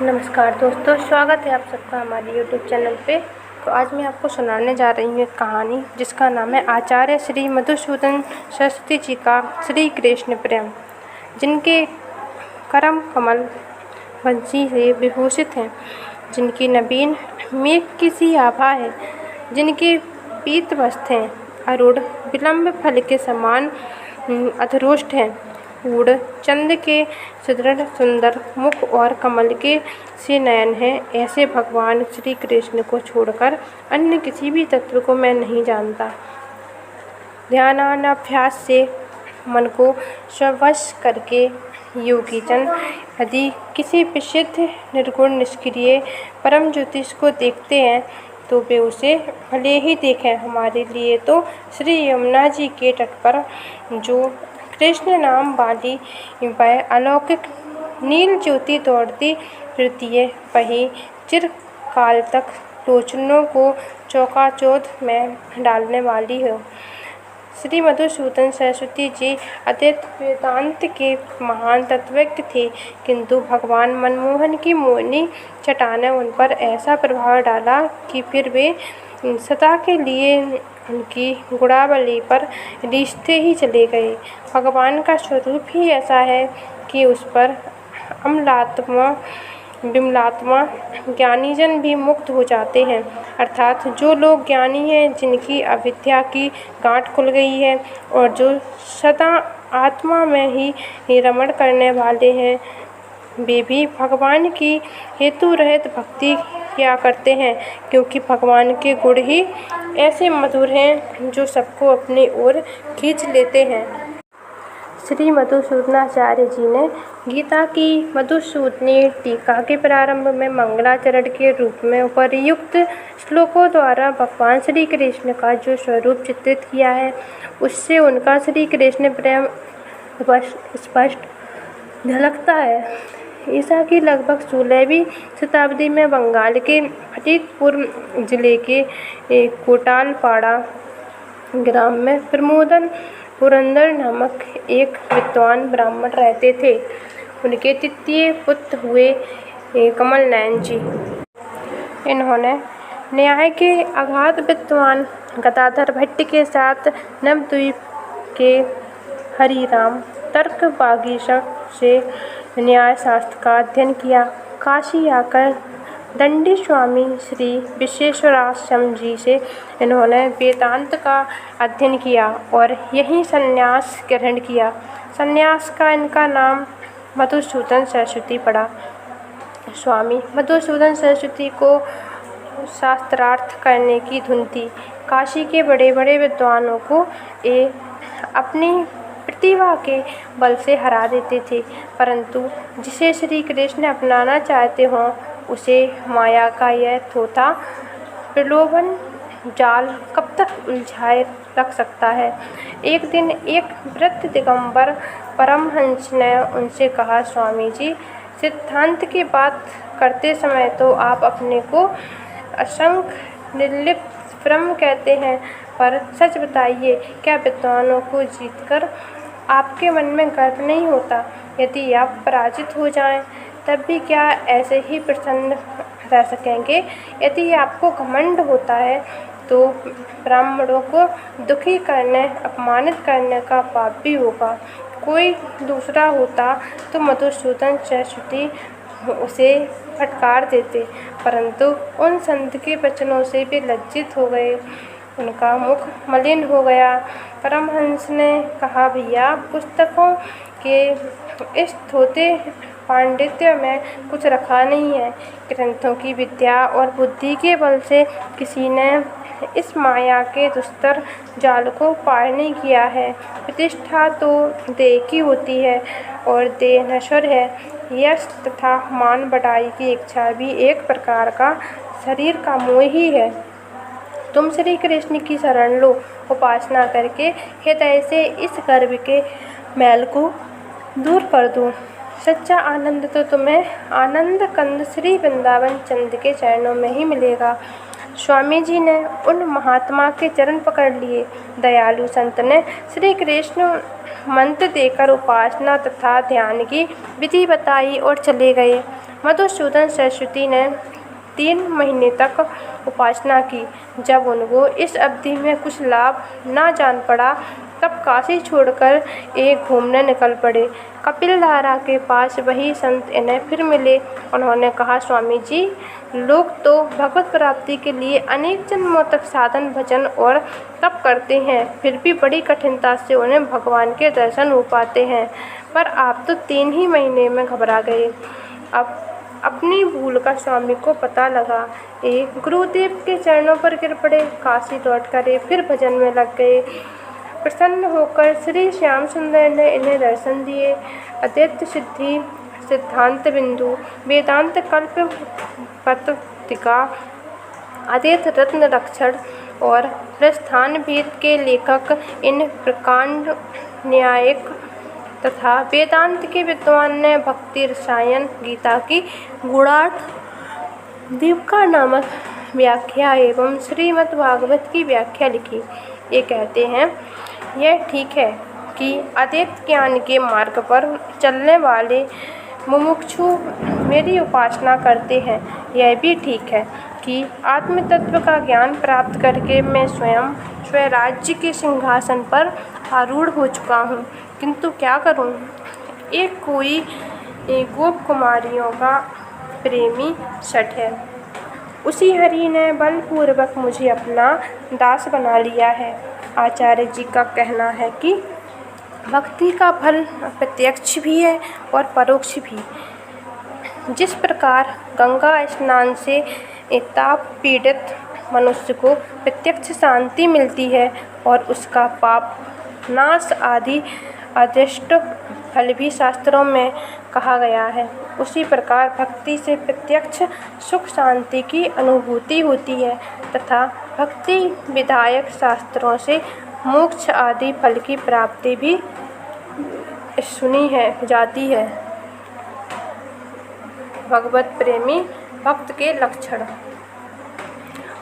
नमस्कार दोस्तों, स्वागत है आप सबका हमारे YouTube चैनल पे। तो आज मैं आपको सुनाने जा रही हूँ एक कहानी जिसका नाम है आचार्य श्री मधुसूदन सरस्वती जी का श्री कृष्ण प्रेम, जिनके करम कमल वंशी से विभूषित हैं, जिनकी नवीन मेघ की सी आभा है, जिनके पीत वस्त्र हैं अरूढ़ विलंब फल के समान अधरोष्ट हैं, पूर्ण चंद के सुदृढ़ सुंदर मुख और कमल के से नयन हैं। ऐसे भगवान श्री कृष्ण को छोड़कर अन्य किसी भी तत्व को मैं नहीं जानता। ध्यानाभ्यास से मन को स्ववश करके योगीजन यदि किसी विशुद्ध निर्गुण निष्क्रिय परम ज्योतिष को देखते हैं तो वे उसे भले ही देखें। हमारे लिए तो श्री यमुना जी के तट पर जो कृष्ण नाम वाली वह अलौकिक नील ज्योति दौड़ती फिरती है, वही चिरकाल तक लोचनों को चौकाचौंध में डालने वाली हो। श्री मधुसूदन सरस्वती जी अद्वैत वेदांत के महान तत्वज्ञ थे, किंतु भगवान मनमोहन की मोहिनी छटा ने उन पर ऐसा प्रभाव डाला कि फिर वे सदा के लिए उनकी गुणावली पर रीझते ही चले गए। भगवान का स्वरूप ही ऐसा है कि उस पर अमलात्मा विमलात्मा ज्ञानीजन भी मुक्त हो जाते हैं, अर्थात जो लोग ज्ञानी हैं, जिनकी अविद्या की गांठ खुल गई है और जो सदा आत्मा में ही रमण करने वाले हैं, वे भी भगवान की हेतु रहित भक्ति किया करते हैं, क्योंकि भगवान के गुण ही ऐसे मधुर हैं जो सबको अपनी ओर खींच लेते हैं। श्री मधुसूदनाचार्य जी ने गीता की मधुसूदनी टीका के प्रारंभ में मंगलाचरण के रूप में उपर्युक्त श्लोकों द्वारा भगवान श्री कृष्ण का जो स्वरूप चित्रित किया है, उससे उनका श्री कृष्ण प्रेम स्पष्ट झलकता है। ईसा की लगभग 16वीं शताब्दी में बंगाल के फतेहपुर जिले के कोटालपाड़ा ग्राम में प्रमोदन पुरंदर नामक एक विद्वान ब्राह्मण रहते थे। उनके तृतीय पुत्र हुए कमल नयन जी। इन्होंने न्याय के अगाध विद्वान गदाधर भट्ट के साथ नवद्वीप के हरिराम तर्क बागीशा से न्याय शास्त्र का अध्ययन किया। काशी आकर दंडी स्वामी श्री विश्वेश्वराश्रम जी से इन्होंने वेदांत का अध्ययन किया और यहीं संन्यास ग्रहण किया। संन्यास का इनका नाम मधुसूदन सरस्वती पड़ा। स्वामी मधुसूदन सरस्वती को शास्त्रार्थ करने की धुन थी। काशी के बड़े बड़े विद्वानों को अपनी प्रतिभा के बल से हरा देते थे, परंतु जिसे श्री कृष्ण अपनाना चाहते हों उसे माया का यह थोथा प्रलोभन जाल कब तक उलझाए रख सकता है। एक दिन एक वृद्ध दिगंबर परमहंस ने उनसे कहा, स्वामी जी, सिद्धांत की बात करते समय तो आप अपने को असंख्य निर्लिप्त ब्रह्म कहते हैं, पर सच बताइए, क्या विद्वानों को जीतकर आपके मन में गर्व नहीं होता? यदि आप पराजित हो जाएं, तब भी क्या ऐसे ही प्रसन्न रह सकेंगे? यदि आपको घमंड होता है तो ब्राह्मणों को दुखी करने, अपमानित करने का पाप भी होगा। कोई दूसरा होता तो मधुसूदन सरस्वती उसे फटकार देते, परंतु उन संत के वचनों से वे लज्जित हो गए। उनका मुख मलिन हो गया। परमहंस ने कहा, भैया, पुस्तकों के इस थोथे पांडित्य में कुछ रखा नहीं है। ग्रंथों की विद्या और बुद्धि के बल से किसी ने इस माया के दुस्तर जाल को पार नहीं किया है। प्रतिष्ठा तो देह की होती है और देह नश्वर है। यश तथा मान बढ़ाई की इच्छा भी एक प्रकार का शरीर का मोह ही है। तुम श्री कृष्ण की शरण लो, उपासना करके हृदय से इस गर्व के मैल को दूर कर दो। सच्चा आनंद तो तुम्हें आनंद कंद श्री वृंदावन चंद के चरणों में ही मिलेगा। स्वामी जी ने उन महात्मा के चरण पकड़ लिए। दयालु संत ने श्री कृष्ण मंत्र देकर उपासना तथा ध्यान की विधि बताई और चले गए। मधुसूदन सरस्वती ने 3 महीने तक उपासना की। जब उनको इस अवधि में कुछ लाभ न जान पड़ा तब काशी छोड़कर एक घूमने निकल पड़े। कपिलधारा के पास वही संत इन्हें फिर मिले। उन्होंने कहा, स्वामी जी, लोग तो भगवत प्राप्ति के लिए अनेक जन्मों तक साधन भजन और तप करते हैं, फिर भी बड़ी कठिनता से उन्हें भगवान के दर्शन हो पाते हैं, पर आप तो 3 ही महीने में घबरा गए। अब अपनी भूल का स्वामी को पता लगा। एक गुरुदेव के चरणों पर गिर पड़े, काशी लौट कर फिर भजन में लग गए। प्रसन्न होकर श्री श्याम सुंदर ने इन्हें दर्शन दिए। अद्वैत सिद्धि, सिद्धांत बिंदु, वेदांत कल्प पत्रिका, अद्वैत रत्न रक्षण और प्रस्थान भेद के लेखक, इन प्रकांड न्यायिक तथा वेदांत के विद्वान ने भक्ति रसायन गीता की गूढ़ार्थ दीपिका नामक व्याख्या एवं श्रीमद् भागवत की व्याख्या लिखी। ये कहते हैं, यह ठीक है कि अद्वैत ज्ञान के मार्ग पर चलने वाले मुमुक्षु मेरी उपासना करते हैं। यह भी ठीक है कि आत्म तत्व का ज्ञान प्राप्त करके मैं स्वयं स्वराज्य के सिंहासन पर आरूढ़ हो चुका हूँ, किंतु क्या करूँ, एक कोई गोप कुमारियों का प्रेमी शठ है। उसी हरि ने बलपूर्वक मुझे अपना दास बना लिया है। आचार्य जी का कहना है कि भक्ति का फल प्रत्यक्ष भी है और परोक्ष भी। जिस प्रकार गंगा स्नान से ताप पीड़ित मनुष्य को प्रत्यक्ष शांति मिलती है और उसका पाप नाश आदि अदृष्ट फल भी शास्त्रों में कहा गया है, उसी प्रकार भक्ति से प्रत्यक्ष सुख शांति की अनुभूति होती है तथा भक्ति विधायक शास्त्रों से मोक्ष आदि फल की प्राप्ति भी सुनी है जाती है। भगवत प्रेमी भक्त के लक्षण।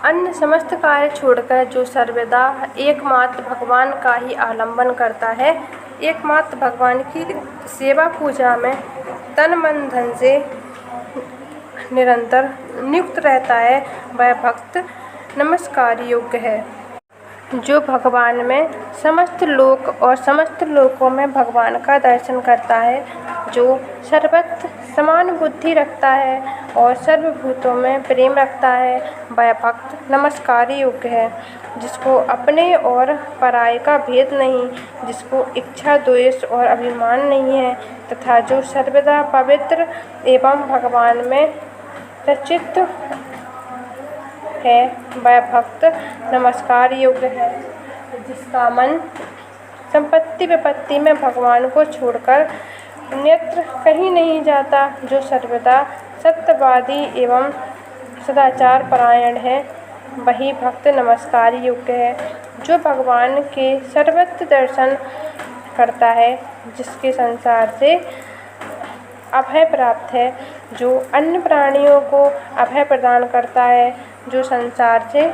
अन्य समस्त कार्य छोड़कर जो सर्वदा एकमात्र भगवान का ही आलंबन करता है, एकमात्र भगवान की सेवा पूजा में तन मन धन से निरंतर नियुक्त रहता है, वह भक्त नमस्कार योग्य है। जो भगवान में समस्त लोक और समस्त लोकों में भगवान का दर्शन करता है, जो सर्वत्र समान बुद्धि रखता है और सर्वभूतों में प्रेम रखता है, वह भक्त नमस्कार योग्य है। जिसको अपने और पराये का भेद नहीं, जिसको इच्छा द्वेष और अभिमान नहीं है तथा जो सर्वदा पवित्र एवं भगवान में प्रचित्त है, वह भक्त नमस्कार योग्य है। जिसका मन संपत्ति विपत्ति में भगवान को छोड़कर नेत्र कहीं नहीं जाता, जो सर्वदा सत्यवादी एवं सदाचार परायण है, वही भक्त नमस्कार योग्य है। जो भगवान के सर्वत्र दर्शन करता है, जिसके संसार से अभय प्राप्त है, जो अन्य प्राणियों को अभय प्रदान करता है, जो संसार से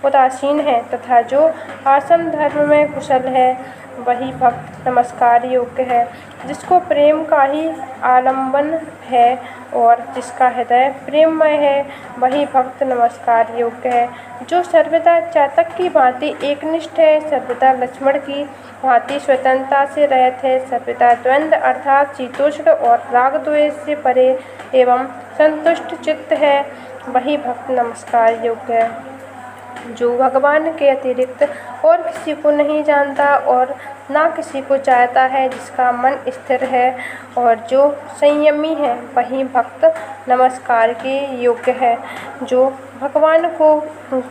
उदासीन है तथा जो आश्रम धर्म में कुशल है, वही भक्त नमस्कार योग्य है। जिसको प्रेम का ही आलंबन है और जिसका हृदय प्रेममय है, वही भक्त नमस्कार योग्य है। जो सर्वदा चातक की भांति एकनिष्ठ है, सर्वदा लक्ष्मण की भांति स्वतंत्रता से रहित है, सर्वदा द्वंद्व अर्थात शीतोष्ण और राग द्वेष से परे एवं संतुष्ट चित्त है, वही भक्त नमस्कार योग्य है। जो भगवान के अतिरिक्त और किसी को नहीं जानता और ना किसी को चाहता है, जिसका मन स्थिर है और जो संयमी है, वही भक्त नमस्कार के योग्य है। जो भगवान को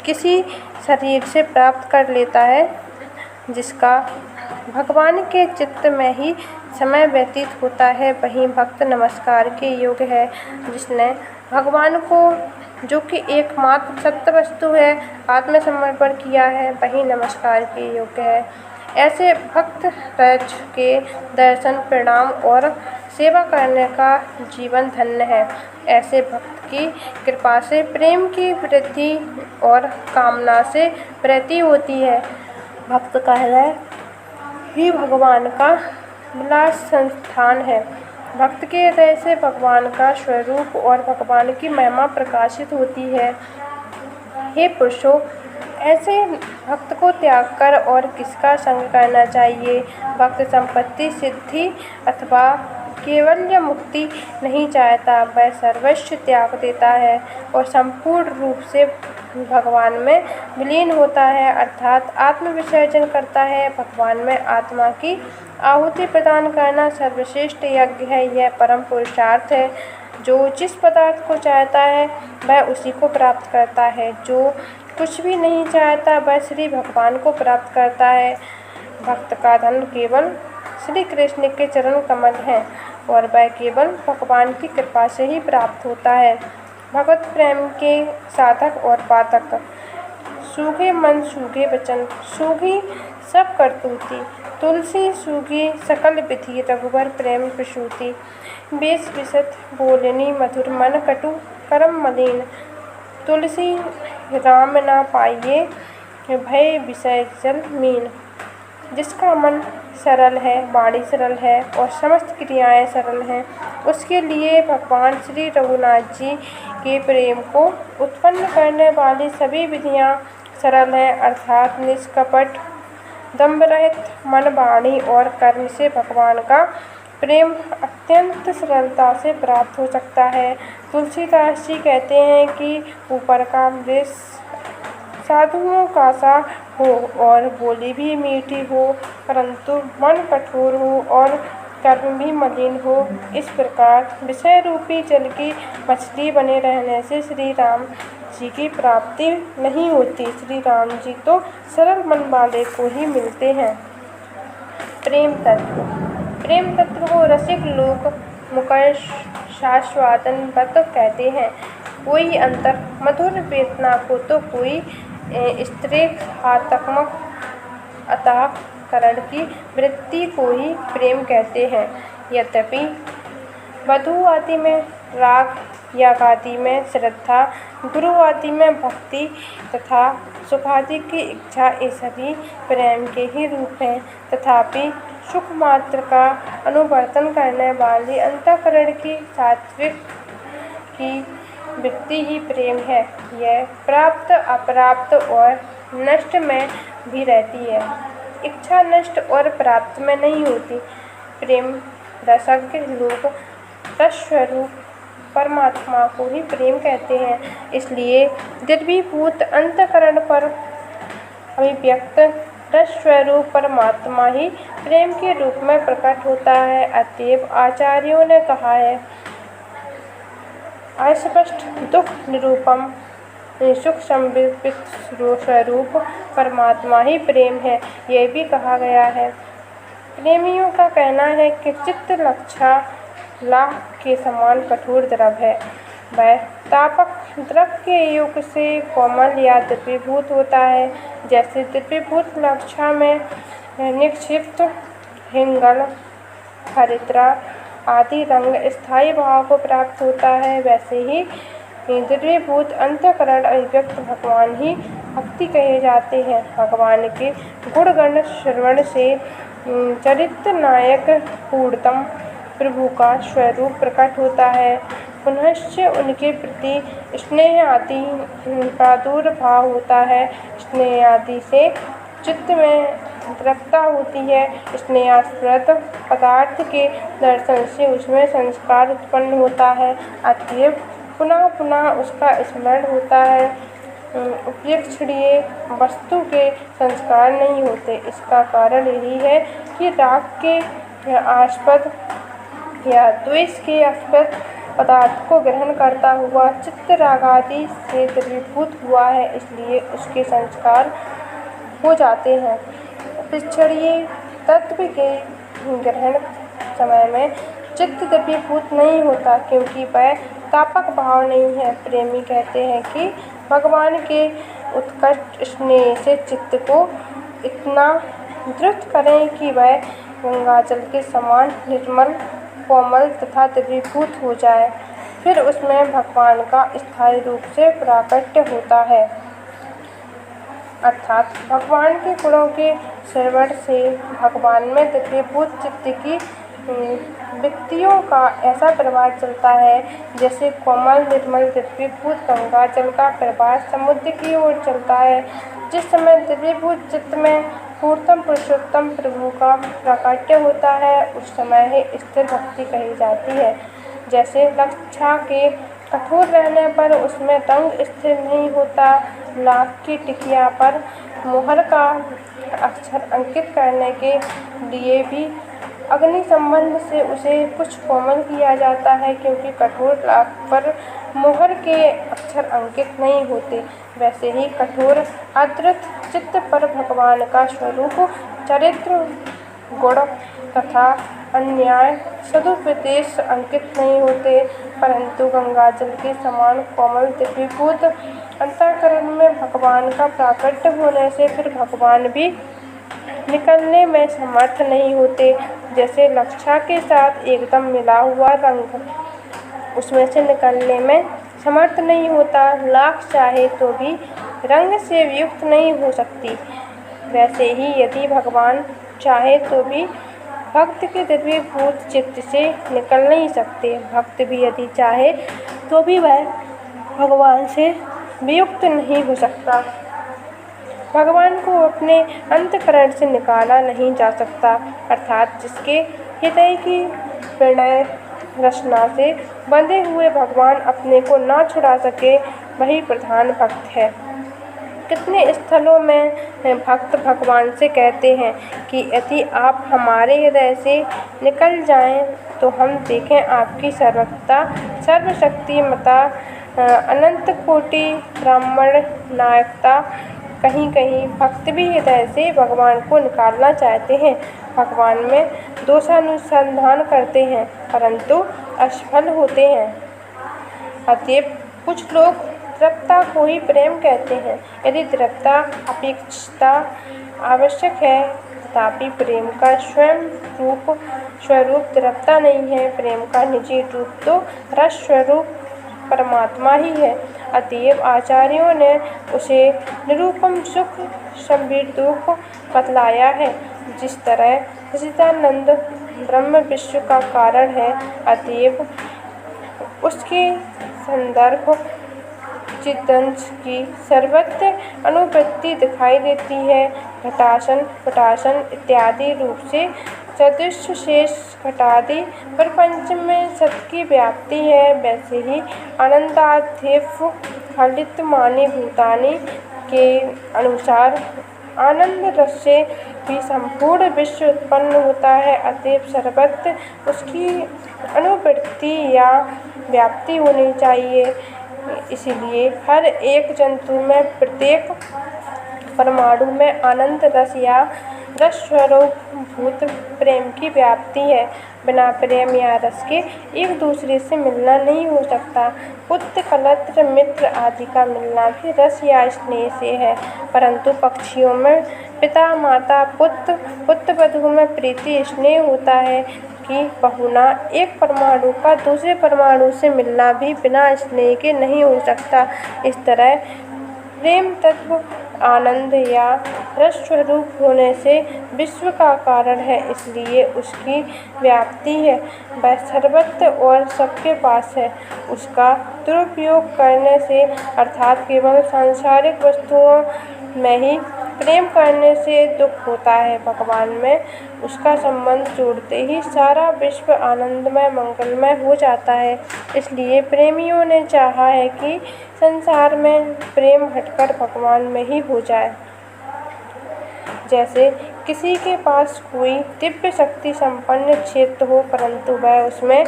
किसी शरीर से प्राप्त कर लेता है, जिसका भगवान के चित्त में ही समय व्यतीत होता है, वही भक्त नमस्कार के योग्य है। जिसने भगवान को, जो कि एकमात्र सत्य वस्तु है, आत्मसमर्पण किया है, वही नमस्कार के योग्य है। ऐसे भक्त रज के दर्शन प्रणाम और सेवा करने का जीवन धन्य है। ऐसे भक्त की कृपा से प्रेम की वृद्धि और कामना से वृद्धि होती है। भक्त का हृदय ही भगवान का विलास संस्थान है। भक्त के हृदय से भगवान का स्वरूप और भगवान की महिमा प्रकाशित होती है। हे पुरुषों, ऐसे भक्त को त्याग कर और किसका संग करना चाहिए। भक्त संपत्ति, सिद्धि अथवा केवल मुक्ति नहीं चाहता, वह सर्वस्व त्याग देता है और संपूर्ण रूप से भगवान में विलीन होता है, अर्थात आत्म विसर्जन करता है। भगवान में आत्मा की आहुति प्रदान करना सर्वश्रेष्ठ यज्ञ है। यह परम पुरुषार्थ है। जो जिस पदार्थ को चाहता है वह उसी को प्राप्त करता है। जो कुछ भी नहीं चाहता वह श्री भगवान को प्राप्त करता है। भक्त का धन केवल श्री कृष्ण के चरण कमल हैं और वह केवल भगवान की कृपा से ही प्राप्त होता है। भगवत प्रेम के साधक और पाठक। सूखे मन सूखे वचन, सूखी सब करतूती, तुलसी सूखी सकल विधि, रघुबर प्रेम प्रसूति। बेस विशत बोलनी मधुर, मन कटु करम मलिन, तुलसी राम ना पाइये, भय विषय जल मीन। जिसका मन सरल है, वाणी सरल है और समस्त क्रियाएं सरल हैं, उसके लिए भगवान श्री रघुनाथ जी के प्रेम को उत्पन्न करने वाली सभी विधियां सरल हैं, अर्थात निष्कपट दंभ रहित मन, वाणी और कर्म से भगवान का प्रेम अत्यंत सरलता से प्राप्त हो सकता है। तुलसीदास जी कहते हैं कि ऊपर का वृक्ष साधुओं का सा हो और बोली भी मीठी हो, परंतु मन कठोर हो और कर्म भी मलिन हो। इस प्रकार विषय रूपी जल की मछली बने रहने से श्री राम जी की प्राप्ति नहीं होती। श्री राम जी तो सरल मन वाले को ही मिलते हैं। प्रेम तत्व। प्रेम तत्व को रसिक लोग मुकर शास्वादन व्रत कहते हैं। कोई अंतर मधुर वेदना को तो कोई स्त्रीघातक अतः करण की वृत्ति को ही प्रेम कहते हैं। यद्यपि वधू आदि में राग, याग आदि में श्रद्धा, गुरु आदि में भक्ति तथा सुखादि की इच्छा, ये सभी प्रेम के ही रूप हैं। तथापि सुख मात्र का अनुवर्तन करने वाली अंतःकरण की सात्विक की वृत्ति ही प्रेम है। यह प्राप्त, अप्राप्त और नष्ट में भी रहती है। इच्छा नष्ट और प्राप्त में नहीं होती। प्रेम रसज्ञ लोग रसस्वरूप परमात्मा को ही प्रेम कहते हैं। इसलिए द्रवीभूत अंतःकरण पर अभिव्यक्त रसस्वरूप परमात्मा ही प्रेम के रूप में प्रकट होता है। अतएव आचार्यों ने कहा है, अस्पष्ट दुख निरूपम सुख संवित स्वरूप परमात्मा ही प्रेम है। यह भी कहा गया है। प्रेमियों का कहना है कि चित्त लक्षा लाह के समान कठोर द्रव है। वह तापक द्रव के योग से कोमल या द्रवीभूत होता है। जैसे द्रवीभूत लक्षा में निक्षिप्त हिंगल, हरिद्रा आदि रंग स्थायी भाव को प्राप्त होता है, वैसे ही द्रवीभूत अंतःकरण अभिव्यक्त भगवान ही भक्ति कहे जाते हैं। भगवान के गुणगण श्रवण से चरित्र नायक पूर्णतम प्रभु का स्वरूप प्रकट होता है। पुनश्च उनके प्रति स्नेह आदि प्रादुर्भाव होता है। स्नेह आदि से चित्त में दृढ़ता होती है। स्नेहास्पद पदार्थ के दर्शन से उसमें संस्कार उत्पन्न होता है। अतएव पुनः पुनः उसका स्मरण होता है। उपलक्षणीय वस्तु के संस्कार नहीं होते। इसका कारण यही है कि राग के आस्पद या द्वेष के आस्पद पदार्थ को ग्रहण करता हुआ चित्त रागादि से द्रवीभूत हुआ है, इसलिए उसके संस्कार हो जाते हैं। उपलक्षणीय तत्व के ग्रहण समय में चित्त द्रवीभूत नहीं होता, क्योंकि वह तापक भाव नहीं है। प्रेमी कहते हैं कि भगवान के उत्कट स्नेह से चित्त को इतना दृढ़ करें कि वह गंगाजल के समान निर्मल, कोमल तथा द्रवीभूत हो जाए, फिर उसमें भगवान का स्थायी रूप से प्राकट्य होता है। अर्थात भगवान के गुणों के श्रवण से भगवान में द्रवीभूत चित्त की व्यक्तियों का ऐसा प्रवाह चलता है जैसे कोमल निर्मल दिव्यभूत गंगा जल का प्रवाह समुद्र की ओर चलता है। जिस समय दिव्यभूत चित्त में पूर्णतम पुरुषोत्तम प्रभु का प्राकट्य होता है उस समय ही स्थिर भक्ति कही जाती है। जैसे लक्षा के कठोर रहने पर उसमें रंग स्थिर नहीं होता, लाख की टिकिया पर मोहर का अक्षर अंकित करने के लिए भी अग्नि संबंध से उसे कुछ कोमल किया जाता है, क्योंकि कठोर लाख पर मोहर के अक्षर अंकित नहीं होते। वैसे ही कठोर आदृत चित्त पर भगवान का स्वरूप, चरित्र, गुण तथा अन्याय सदुपदेश अंकित नहीं होते, परंतु गंगाजल के समान कोमल दिव्यभूत अंतःकरण में भगवान का प्राकट्य होने से फिर भगवान भी निकलने में समर्थ नहीं होते। जैसे लक्षा के साथ एकदम मिला हुआ रंग उसमें से निकलने में समर्थ नहीं होता, लाख चाहे तो भी रंग से युक्त नहीं हो सकती, वैसे ही यदि भगवान चाहे तो भी भक्त के दिव्यभूत चित्त से निकल नहीं सकते। भक्त भी यदि चाहे तो भी वह भगवान से वियुक्त नहीं हो सकता। भगवान को अपने अंतःकरण से निकाला नहीं जा सकता, अर्थात जिसके हृदय की प्रणय रचना से बंधे हुए भगवान अपने को ना छुड़ा सके, वही प्रधान भक्त है। कितने स्थलों में भक्त भगवान से कहते हैं कि यदि आप हमारे हृदय से निकल जाएं तो हम देखें आपकी सर्वज्ञता, सर्वशक्तिमता, अनंत कोटि ब्राह्मण नायकता। कहीं कहीं भक्त भी हृदय से भगवान को निकालना चाहते हैं, भगवान में दोषानुसंधान करते हैं, परंतु असफल होते हैं। अतएव कुछ लोग दृढ़ता को ही प्रेम कहते हैं। यदि दृढ़ता अपेक्षिता आवश्यक है, तथापि प्रेम का स्वरूप दृढ़ता नहीं है। प्रेम का निजी रूप तो रस स्वरूप परमात्मा ही है। अतएव आचार्यों ने उसे निरूपम सुख संबीर दुख बतलाया है। जिस तरह सच्चिदानंद ब्रह्म विश्व का कारण है, अतएव उसके संदर्भ चिदंश की सर्वत्र अनुवृत्ति दिखाई देती है। घटासन पटासन इत्यादि रूप से सदृश शेष घटादि प्रपंच में सत की व्याप्ति है, वैसे ही आनंदाध्यव फलित मानी भूतानि के अनुसार आनंद रस से भी संपूर्ण विश्व उत्पन्न होता है। अतएव सर्वत्र उसकी अनुवृत्ति या व्याप्ति होनी चाहिए। इसलिए हर एक जंतु में, प्रत्येक परमाणु में आनंद रस या रस स्वरूप भूत प्रेम की व्याप्ति है। बिना प्रेम या रस के एक दूसरे से मिलना नहीं हो सकता। पुत्र कलत्र मित्र आदि का मिलना भी रस या स्नेह से है, परंतु पक्षियों में पिता माता पुत्र, पुत्र वधू में प्रीति स्नेह होता है कि बहुना एक परमाणु का दूसरे परमाणु से मिलना भी बिना स्नेह के नहीं हो सकता। इस तरह प्रेम तत्व आनंद या रस स्वरूप होने से विश्व का कारण है, इसलिए उसकी व्याप्ति है। वह सर्वत्र और सबके पास है। उसका दुरुपयोग करने से, अर्थात केवल सांसारिक वस्तुओं में ही प्रेम करने से दुख होता है। भगवान में उसका संबंध जोड़ते ही सारा विश्व आनंदमय मंगलमय हो जाता है। इसलिए प्रेमियों ने चाहा है कि संसार में प्रेम हटकर भगवान में ही हो जाए। जैसे किसी के पास कोई दिव्य शक्ति संपन्न क्षेत्र हो, परंतु वह उसमें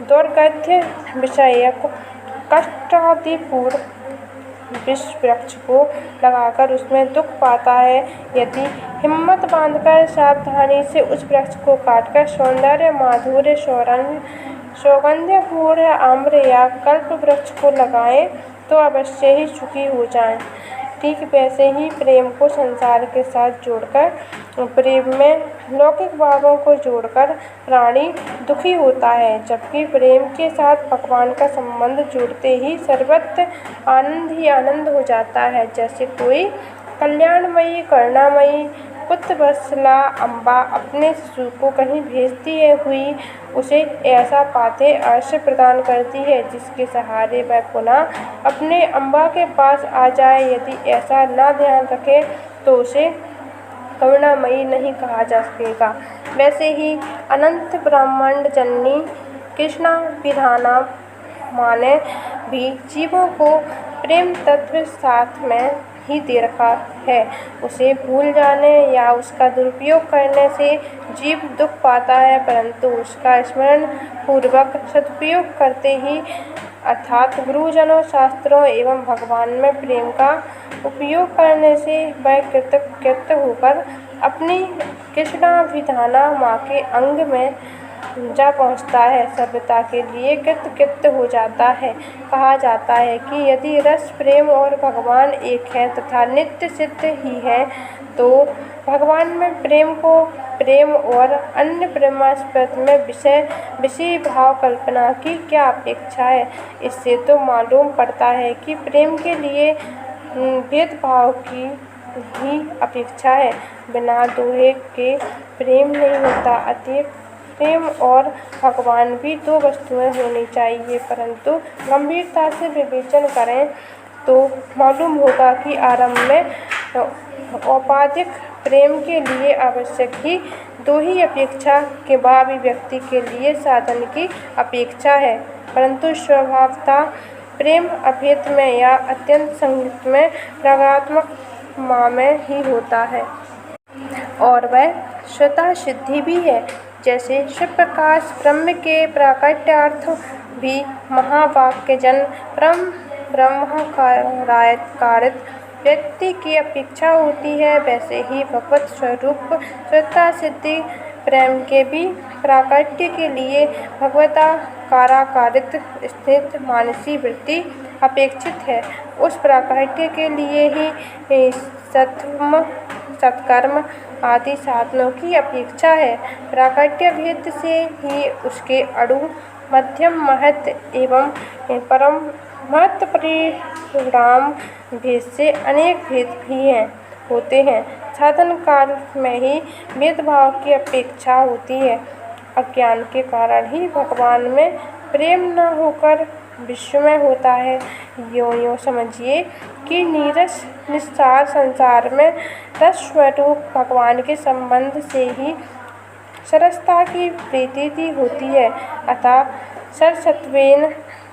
दुर्गंध विषयक कष्टादिपूर्ण विष वृक्ष को लगाकर उसमें दुख पाता है। यदि हिम्मत बांधकर सावधानी से उस वृक्ष को काटकर सौंदर्य माधुर्य सौगंध्यपूर्ण आम्र या कल्प वृक्ष को लगाएं तो अवश्य ही सुखी हो जाएं। ठीक वैसे ही प्रेम को संसार के साथ जोड़कर, प्रेम में लौकिक भावों को जोड़कर प्राणी दुखी होता है, जबकि प्रेम के साथ भगवान का संबंध जोड़ते ही सर्वत्र आनंद ही आनंद हो जाता है। जैसे कोई कल्याणमयी करुणामयी पुत्र वत्सला अम्बा अपने शिशु को कहीं भेजती हुई उसे ऐसा पाथेय आश्रय प्रदान करती है जिसके सहारे वह पुनः अपने अम्बा के पास आ जाए। यदि ऐसा न ध्यान रखे तो उसे करुणामयी नहीं कहा जा सकेगा। वैसे ही अनंत ब्रह्मांड जननी कृष्णा विधाना माँ ने भी जीवों को प्रेम तत्व साथ में ही दे रखा है। उसे भूल जाने या उसका दुरुपयोग करने से जीव दुख पाता है, परंतु उसका स्मरण पूर्वक सदुपयोग करते ही अर्थात गुरुजनों, शास्त्रों एवं भगवान में प्रेम का उपयोग करने से वह कृतकृत्य होकर अपनी कृष्णाभिधाना माँ के अंग में जा पहुँचता है, सभ्यता के लिए कृतकृत्य हो जाता है। कहा जाता है कि यदि रस, प्रेम और भगवान एक है तथा नित्य सिद्ध ही है तो भगवान में प्रेम को प्रेम और अन्य प्रेमास्पद में विषय भाव कल्पना की क्या अपेक्षा है। इससे तो मालूम पड़ता है कि प्रेम के लिए भेदभाव की ही अपेक्षा है। बिना दोहे के प्रेम नहीं होता। अतएव प्रेम और भगवान भी दो वस्तुएं होनी चाहिए, परंतु गंभीरता से विवेचन करें तो मालूम होगा कि आरंभ में औपाधिक प्रेम के लिए आवश्यक ही दो ही अपेक्षा के बाद व्यक्ति के लिए साधन की अपेक्षा है, परंतु स्वभावतः प्रेम अभेद में या अत्यंत संगीत में प्रगात्मक माँ में ही होता है और वह स्वतः सिद्धि भी है। जैसे शिवप्रकाश ब्रह्म के प्राकट्यार्थ भी महावाक्य जन ब्रह्मकारित व्यक्ति की अपेक्षा होती है, वैसे ही भगवत स्वरूप स्वतः सिद्धि प्रेम के भी प्राकट्य के लिए भगवताकारित स्थित मानसी वृत्ति अपेक्षित है। उस प्राकट्य के लिए ही सत्कर्म आदि साधनों की अपेक्षा है। प्राकट्य भेद से ही उसके अणु, मध्यम, महत् एवं परम महत् परिणाम भेद से अनेक भेद भी होते हैं। साधन काल में ही भेदभाव की अपेक्षा होती है। अज्ञान के कारण ही भगवान में प्रेम न होकर विश्व में होता है। यों समझिए कि नीरस निस्सार संसार में रस स्वरूप भगवान के संबंध से ही सरसता की प्रतीति होती है, अतः सरसत्वेन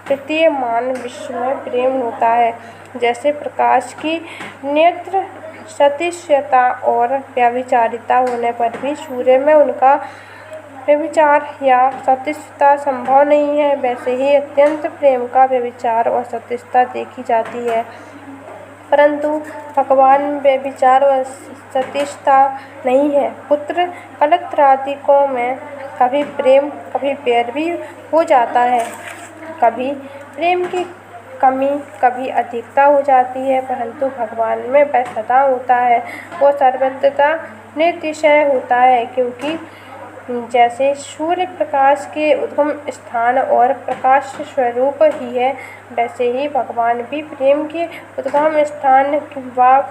प्रतीयमान विश्व में प्रेम होता है। जैसे प्रकाश की नेत्र सतिष्यता और व्याभिचारिता होने पर भी सूर्य में उनका व्यभिचार या सतिष्ठता संभव नहीं है, वैसे ही अत्यंत प्रेम का व्यभिचार और सतिष्ठता देखी जाती है, परंतु भगवान में व्यभिचार और सतिष्ठता नहीं है। पुत्र कलत्रादिकों में कभी प्रेम कभी बैर भी हो जाता है, कभी प्रेम की कमी कभी अधिकता हो जाती है, परंतु भगवान में वह सदा होता है, वो सर्वत्र निरतिशय होता है। क्योंकि जैसे सूर्य प्रकाश के उद्गम स्थान और प्रकाश स्वरूप ही है, वैसे ही भगवान भी प्रेम के उद्गम स्थान व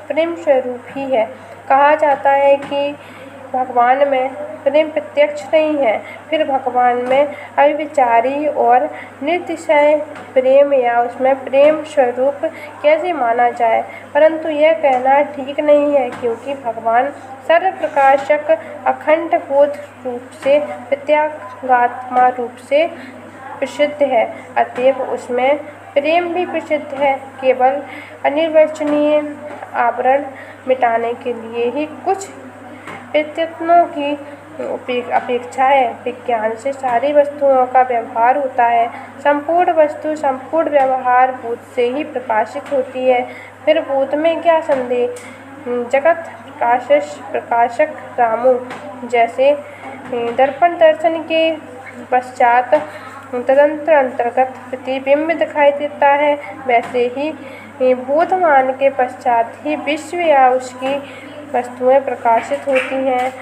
प्रेम स्वरूप ही है। कहा जाता है कि भगवान में प्रेम प्रत्यक्ष नहीं है, फिर भगवान में अविचारी और निरतिशय प्रेम या उसमें प्रेम स्वरूप कैसे माना जाए, परंतु यह कहना ठीक नहीं है, क्योंकि भगवान सर्वप्रकाशक अखंड बोध रूप से प्रत्यागात्मा रूप से प्रसिद्ध है, अतएव उसमें प्रेम भी प्रसिद्ध है। केवल अनिर्वचनीय आवरण मिटाने के लिए ही कुछ प्रत्यत्नों की अपेक्षा है। विज्ञान से सारी वस्तुओं का व्यवहार होता है। संपूर्ण वस्तु संपूर्ण व्यवहार बोध से ही प्रकाशित होती है, फिर बोध में क्या संदेह। जगत प्रकाशक रामू जैसे दर्पण दर्शन के पश्चात तदंतर अंतर्गत प्रतिबिंब दिखाई देता है, वैसे ही बोधमान के पश्चात ही विश्व या उसकी वस्तुएं प्रकाशित होती हैं।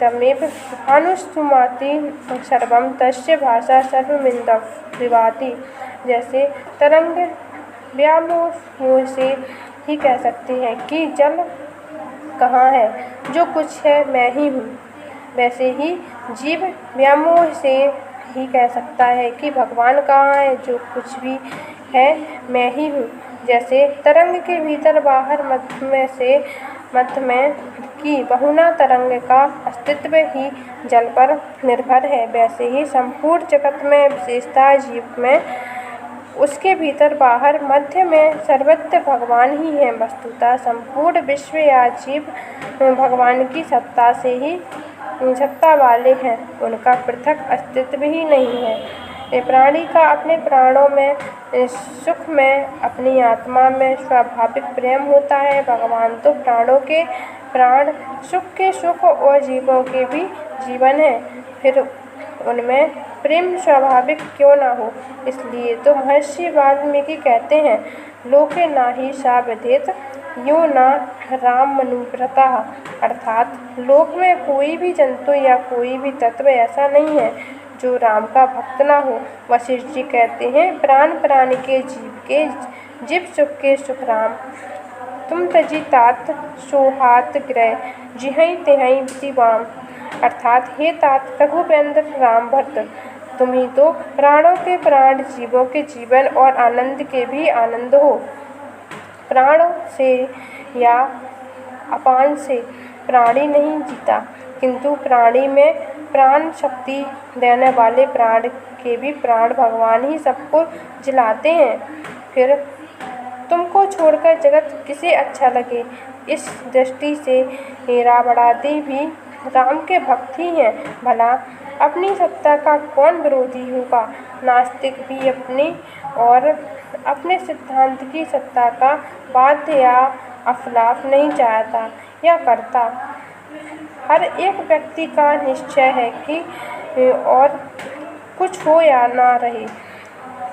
तमेव अनुष्ठुमाति सर्वम तस्य भाषा सर्वमिंदं विभाति। जैसे तरंग व्यामोह से ही कह सकते हैं कि जल कहाँ है, जो कुछ है मैं ही हूँ। वैसे ही जीव व्यामोह से ही कह सकता है कि भगवान कहाँ है, जो कुछ भी है मैं ही हूँ। जैसे तरंग के भीतर बाहर मध्य में की बहुना तरंग का अस्तित्व ही जल पर निर्भर है, वैसे ही संपूर्ण जगत में विशेषतः जीव में उसके भीतर बाहर मध्य में सर्वत्र भगवान ही है। वस्तुतः संपूर्ण विश्व या जीव भगवान की सत्ता से ही सत्ता वाले हैं, उनका पृथक अस्तित्व ही नहीं है। ये प्राणी का अपने प्राणों में सुख में, अपनी आत्मा में स्वाभाविक प्रेम होता है। भगवान तो प्राणों के प्राण, सुख के सुख और जीवों के भी जीवन है, फिर उनमें प्रेम स्वाभाविक क्यों ना हो। इसलिए तो महर्षि वाल्मीकि कहते हैं, लोके नाहि सा विदित यो न राम मनुव्रतः, अर्थात लोक में कोई भी जंतु या कोई भी तत्व ऐसा नहीं है जो राम का भक्त ना हो। वशिष्ठ जी कहते हैं, प्राण प्राणी के जीव सुख के सुख राम, तुम तजी तात सोहात ग्रह जिहै तिहै विधिवाम, अर्थात हे तात रघुवेंद्र राम भक्त, तुम ही तो प्राणों के प्राण, जीवों के जीवन और आनंद के भी आनंद हो। प्राणों से या अपान से प्राणी नहीं जीता, किंतु प्राणी में प्राण शक्ति देने वाले प्राण के भी प्राण भगवान ही सबको जिलाते हैं। फिर तुमको छोड़कर जगत किसे अच्छा लगे। इस दृष्टि से रावणादि भी राम के भक्त ही हैं। भला अपनी सत्ता का कौन विरोधी होगा। नास्तिक भी अपनी और अपने सिद्धांत की सत्ता का बाध्य या अफलाफ नहीं चाहता या करता। हर एक व्यक्ति का निश्चय है कि और कुछ हो या ना रहे,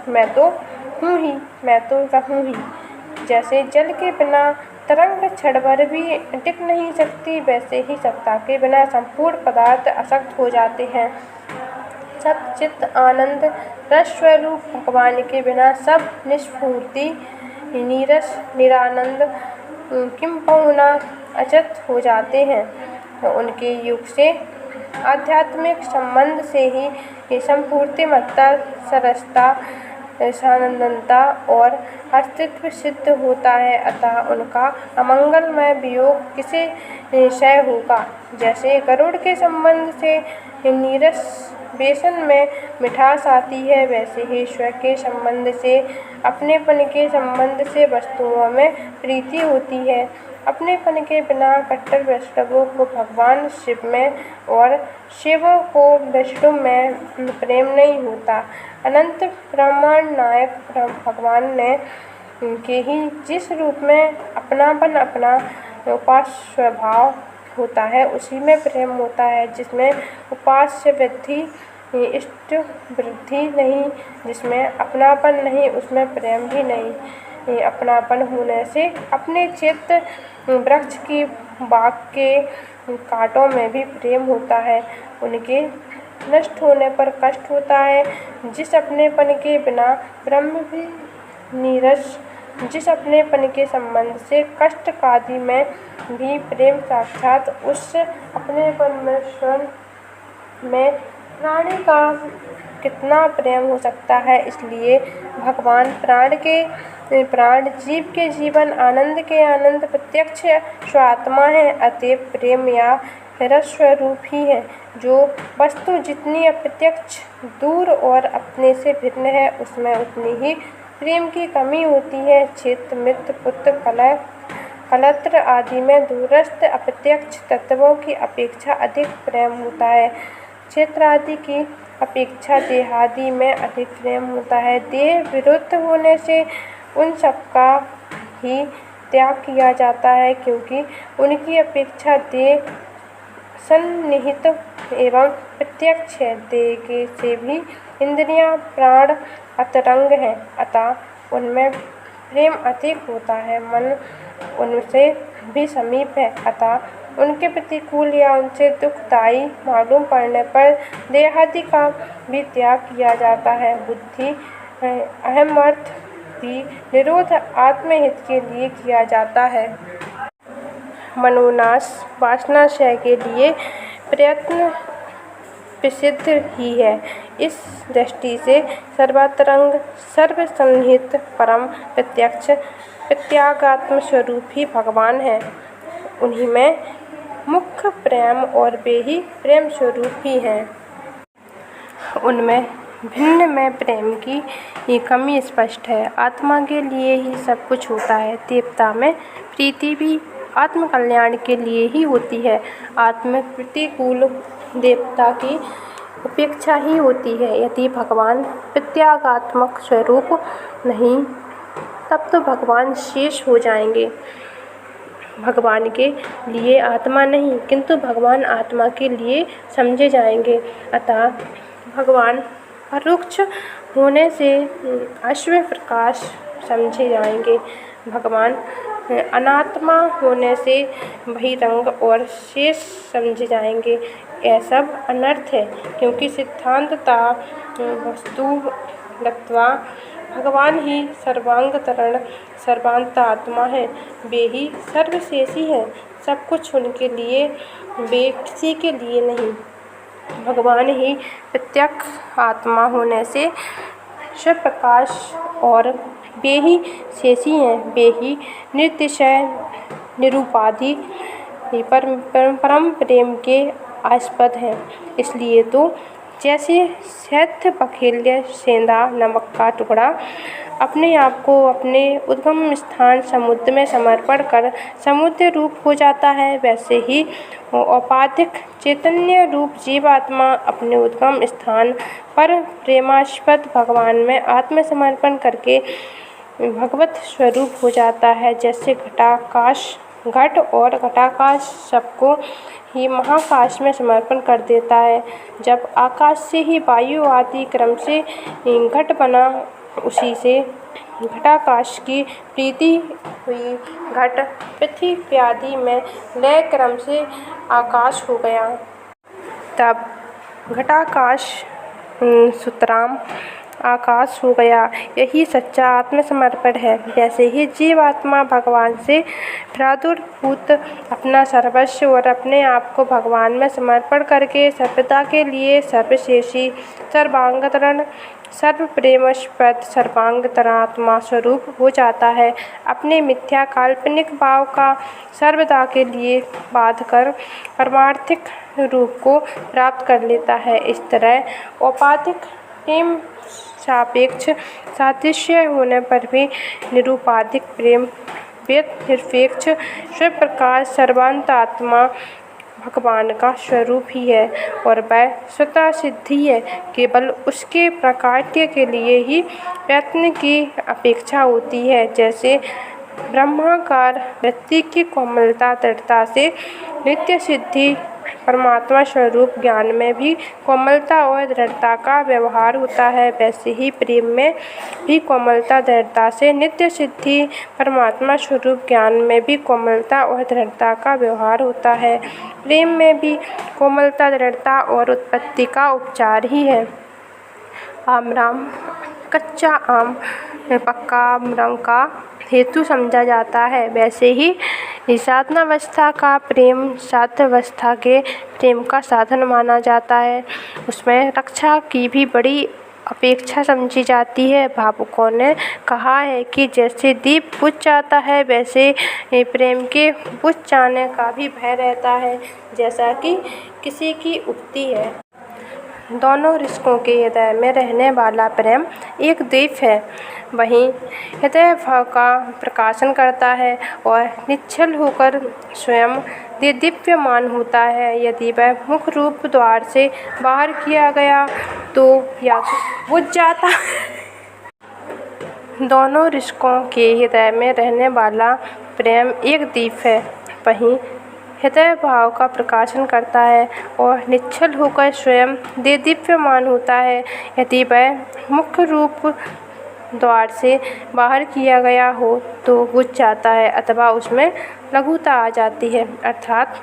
मैं तो हूँ ही, मैं तो रहूँ ही। जैसे जल के बिना तरंग क्षण भर भी टिक नहीं सकती, वैसे ही सत्ता के बिना संपूर्ण पदार्थ असक्त हो जाते हैं। सत चित आनंद रस स्वरूप भगवान के बिना सब निष्फूर्ति नीरस निरानंद किम पहुना अचत हो जाते हैं। उनके युग से आध्यात्मिक संबंध से ही ये संपूर्ति मत्ता, सरसता, सानंदता और अस्तित्व सिद्ध होता है। अतः उनका अमंगलमय वियोग किसे सह होगा। जैसे गरुड़ के संबंध से नीरस बेसन में मिठास आती है, वैसे ही ईश्वर के संबंध से, अपनेपन के संबंध से वस्तुओं में प्रीति होती है। अपनेपन के बिना कट्टर वैष्णवों को भगवान शिव में और शिवों को वैष्णव में प्रेम नहीं होता। अनंत ब्रह्मांड नायक भगवान ने के ही जिस रूप में अपनापन, अपना उपास्य स्वभाव होता है, उसी में प्रेम होता है। जिसमें उपास्य वृद्धि, इष्ट वृद्धि नहीं, जिसमें अपनापन नहीं, उसमें प्रेम भी नहीं। अपनापन होने से अपने चित्त वृक्ष की बाग के कांटों में भी प्रेम होता है, उनके नष्ट होने पर कष्ट होता है। जिस अपनेपन के बिना ब्रह्म भी नीरस, जिस अपनेपन के संबंध से कष्ट कादि में भी प्रेम साक्षात, उस अपनेपन में स्वयं में प्राणी का कितना प्रेम हो सकता है। इसलिए भगवान प्राण जीव के जीवन, आनंद के आनंद, प्रत्यक्ष स्वात्मा है। अतएव प्रेम या रस स्वरूप ही है। जो वस्तु जितनी अप्रत्यक्ष, दूर और अपने से भिन्न है, उसमें उतनी ही प्रेम की कमी होती है। चित्त, मित्र, पुत्र, कलत्र आदि में दूरस्थ अप्रत्यक्ष तत्वों की अपेक्षा अधिक प्रेम होता है। क्षेत्र आदि की अपेक्षा देहादि में अधिक प्रेम होता है। देह विरुद्ध होने से उन सबका ही त्याग किया जाता है, क्योंकि उनकी अपेक्षा देह सन्निहित एवं प्रत्यक्ष है। देह के से भी इंद्रियां, प्राण अंतरंग हैं, अतः उनमें प्रेम अधिक होता है। मन उनसे भी समीप है, अतः उनके प्रतिकूल या उनसे दुखदायी मालूम पड़ने पर देहादि का भी त्याग किया जाता है। बुद्धि अहम अर्थ भी निरोध आत्महित के लिए किया जाता है। मनोनाश वासनाशय के लिए प्रयत्न प्रसिद्ध ही है। इस दृष्टि से सर्वांतरंग सर्वसन्निहित परम प्रत्यक्ष प्रत्यागात्म स्वरूप ही भगवान है। उन्हीं में मुख्य प्रेम और वे ही प्रेम स्वरूप ही हैं। उनमें भिन्न में प्रेम की ये कमी स्पष्ट है। आत्मा के लिए ही सब कुछ होता है। देवता में प्रीति भी आत्मकल्याण के लिए ही होती है। आत्म प्रतिकूल देवता की उपेक्षा ही होती है। यदि भगवान प्रत्यागात्मक स्वरूप नहीं तब तो भगवान शेष हो जाएंगे। भगवान के लिए आत्मा नहीं किंतु भगवान आत्मा के लिए समझे जाएंगे। अतः भगवान परोक्ष होने से अश्व प्रकाश समझे जाएंगे। भगवान अनात्मा होने से बहिरंग और शेष समझे जाएंगे। यह सब अनर्थ है क्योंकि सिद्धांतता वस्तुगत्वा भगवान ही सर्वांगतरण सर्वांतआत्मा है। वे ही सर्वशेषी हैं। सब कुछ उनके लिए, वे किसी के लिए नहीं। भगवान ही प्रत्यक्ष आत्मा होने से स्वप्रकाश और वे ही शेषी हैं। वे ही निर्तिशय निरुपाधि परम प्रेम के आस्पद हैं। इसलिए तो जैसे शैत्य पखेल्य सेंधा नमक का टुकड़ा अपने आप को अपने उद्गम स्थान समुद्र में समर्पण कर समुद्र रूप हो जाता है, वैसे ही औपाधिक चैतन्य रूप जीवात्मा अपने उद्गम स्थान पर प्रेमास्पद भगवान में आत्मसमर्पण करके भगवत स्वरूप हो जाता है। जैसे घट और घटाकाश सबको ही महाकाश में समर्पण कर देता है। जब आकाश से ही वायु आदि क्रम से घट बना, उसी से घटाकाश की प्रीति हुई। घट पृथ्वी आदि में लय क्रम से आकाश हो गया। तब घटाकाश सुतराम आकाश हो गया। यही सच्चा आत्मसमर्पण है। जैसे ही जीवात्मा भगवान से प्रादुर्भूत अपना सर्वस्व और अपने आप को भगवान में समर्पण करके सर्वदा के लिए सर्वशेषी सर्वांगतरण सर्वप्रेमास्पद सर्वांगतरात्मा स्वरूप हो जाता है, अपने मिथ्या काल्पनिक भाव का सर्वदा के लिए बाध कर परमार्थिक रूप को प्राप्त कर लेता है। इस तरह औपाधिक प्रेम सापेक्ष सादृश्य होने पर भी निरुपाधिक प्रेम निरपेक्ष स्वप्रकाश सर्वांतआत्मा भगवान का स्वरूप ही है और वह स्वतः सिद्धि है। केवल उसके प्रकाट्य के लिए ही प्रयत्न की अपेक्षा होती है। जैसे ब्रह्माकार वृत्ति की कोमलता दृढ़ता से नित्य सिद्धि परमात्मा स्वरूप ज्ञान में भी कोमलता और दृढ़ता का व्यवहार होता है, वैसे ही प्रेम में भी कोमलता दृढ़ता से नित्य सिद्धि परमात्मा स्वरूप ज्ञान में भी कोमलता और दृढ़ता का व्यवहार होता है। प्रेम में भी कोमलता दृढ़ता और उत्पत्ति का उपचार ही है। आमराम कच्चा आम पक्का रंग का हेतु समझा जाता है, वैसे ही साधनावस्था का प्रेम साध्यावस्था के प्रेम का साधन माना जाता है। उसमें रक्षा की भी बड़ी अपेक्षा समझी जाती है। भावुकों ने कहा है कि जैसे दीप बुझ जाता है वैसे प्रेम के बुझ जाने का भी भय रहता है। जैसा कि किसी की उक्ति है, दोनों रिश्तों के हृदय में रहने वाला प्रेम एक दीप है, वहीं हृदय भाव का प्रकाशन करता है और निश्चल होकर स्वयं दिव्यमान होता है। यदि वह मुख्य रूप द्वार से बाहर किया गया तो या बुझ जाता दोनों रिश्तों के हृदय में रहने वाला प्रेम एक दीप है, वहीं हृदय भाव का प्रकाशन करता है और निश्चल होकर स्वयं दिव्यमान होता है। यदि वह मुख्य रूप द्वार से बाहर किया गया हो तो बुझ जाता है अथवा उसमें लघुता आ जाती है। अर्थात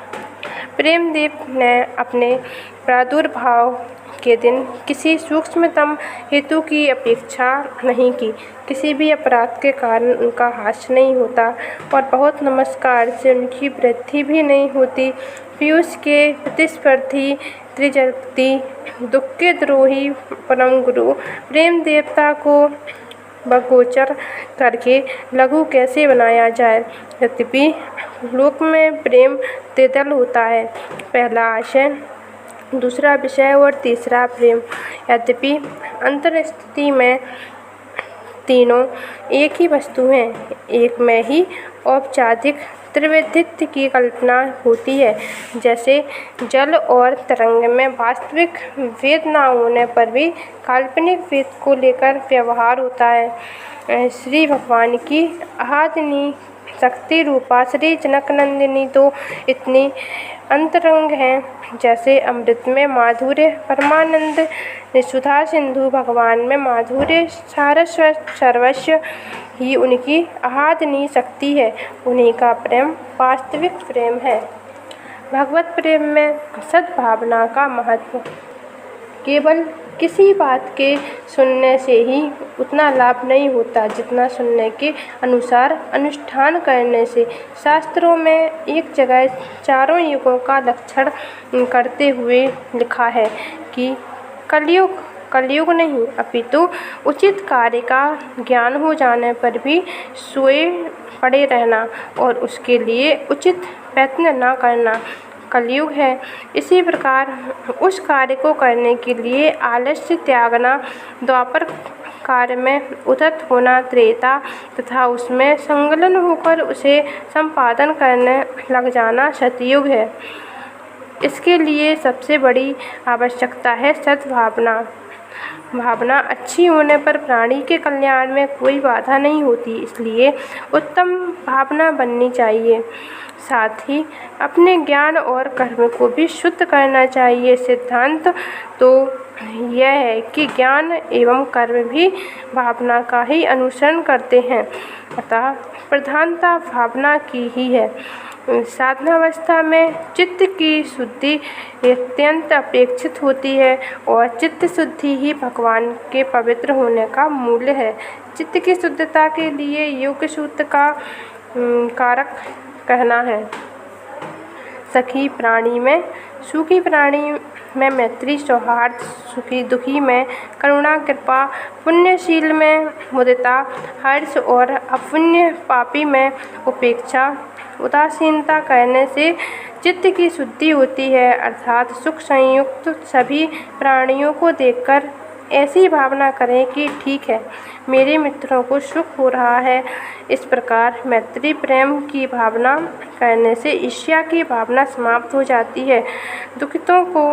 प्रेमदीप ने अपने प्रादुर्भाव के दिन किसी सूक्ष्मतम हेतु की अपेक्षा नहीं की। किसी भी अपराध के कारण उनका हास्य नहीं होता और बहुत नमस्कार से उनकी वृद्धि भी नहीं होती। पीयूष के प्रतिस्पर्धी त्रिजगती दुख के द्रोही परम गुरु प्रेम देवता को बगोचर करके लघु कैसे बनाया जाए। यद्यपि लोक में प्रेम त्रिदल होता है, पहला आशय, दूसरा विषय और तीसरा प्रेम। यद्यपि अंतरस्थिति में तीनों एक ही वस्तु हैं, एक में ही औपचारिक त्रिविधित्व की कल्पना होती है। जैसे जल और तरंग में वास्तविक भेद न होने पर भी काल्पनिक भेद को लेकर व्यवहार होता है। श्री भगवान की आह्लादनी शक्ति रूपा श्री जनकनंदिनी तो इतनी अंतरंग हैं जैसे अमृत में माधुर्य परमानंद सुधा सिंधु भगवान में माधुर्य सर्वस्व ही उनकी आह्लादनी शक्ति है। उन्हीं का प्रेम वास्तविक प्रेम है। भगवत प्रेम में सद्भावना का महत्व। केवल किसी बात के सुनने से ही उतना लाभ नहीं होता जितना सुनने के अनुसार अनुष्ठान करने से। शास्त्रों में एक जगह चारों युगों का लक्षण करते हुए लिखा है कि कलयुग नहीं अपितु उचित कार्य का ज्ञान हो जाने पर भी सोए पड़े रहना और उसके लिए उचित प्रयत्न न करना कलयुग है। इसी प्रकार उस कार्य को करने के लिए आलस्य त्यागना द्वापर कार्य में उद्यत होना त्रेता तथा उसमें संलग्न होकर उसे संपादन करने लग जाना सतयुग है। इसके लिए सबसे बड़ी आवश्यकता है सद्भावना। भावना अच्छी होने पर प्राणी के कल्याण में कोई बाधा नहीं होती, इसलिए उत्तम भावना बननी चाहिए। साथ ही अपने ज्ञान और कर्म को भी शुद्ध करना चाहिए। सिद्धांत तो यह है कि ज्ञान एवं कर्म भी भावना का ही अनुसरण करते हैं, अतः प्रधानता भावना की ही है। साधनावस्था में चित्त की शुद्धि अत्यंत अपेक्षित होती है और चित्त शुद्धि ही भगवान के पवित्र होने का मूल्य है। चित्त की शुद्धता के लिए योग सूत्र का कारक कहना है। सखी प्राणी में सुखी प्राणी में मैत्री सौहार्द, सुखी दुखी में करुणा कृपा, पुण्यशील में मुदिता हर्ष और अपुण्य पापी में उपेक्षा उदासीनता करने से चित्त की शुद्धि होती है। अर्थात सुख संयुक्त सभी प्राणियों को देखकर ऐसी भावना करें कि ठीक है, मेरे मित्रों को सुख हो रहा है। इस प्रकार मैत्री प्रेम की भावना करने से ईर्ष्या की भावना समाप्त हो जाती है। दुखितों को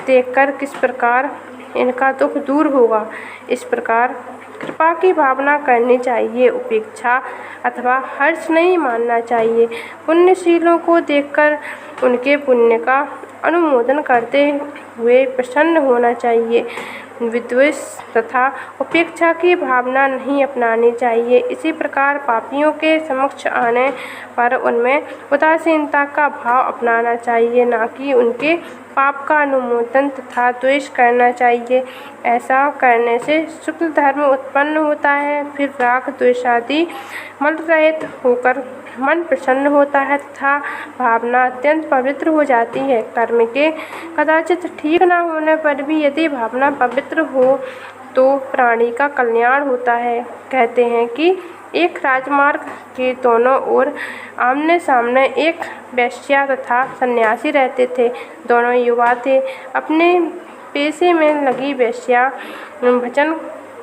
देखकर किस प्रकार इनका दुख दूर होगा, इस प्रकार कृपा की भावना करनी चाहिए। उपेक्षा अथवा हर्ष नहीं मानना चाहिए। पुण्यशीलों को देखकर उनके पुण्य का अनुमोदन करते हुए प्रसन्न होना चाहिए। विद्वेष तथा उपेक्षा की भावना नहीं अपनानी चाहिए। इसी प्रकार पापियों के समक्ष आने पर उनमें उदासीनता का भाव अपनाना चाहिए, न कि उनके पाप का अनुमोदन तथा द्वेष करना चाहिए। ऐसा करने से शुक्ल धर्म उत्पन्न होता है, फिर राग द्वेषादि मल रहित होकर मन प्रसन्न होता है तथा भावना अत्यंत पवित्र हो जाती है। कर्म के कदाचित ठीक न होने पर भी यदि भावना पवित्र हो तो प्राणी का कल्याण होता है। कहते हैं कि एक राजमार्ग के दोनों ओर आमने सामने एक वैश्या तथा सन्यासी रहते थे। दोनों युवा थे। अपने पेशे में लगी वैश्या भजन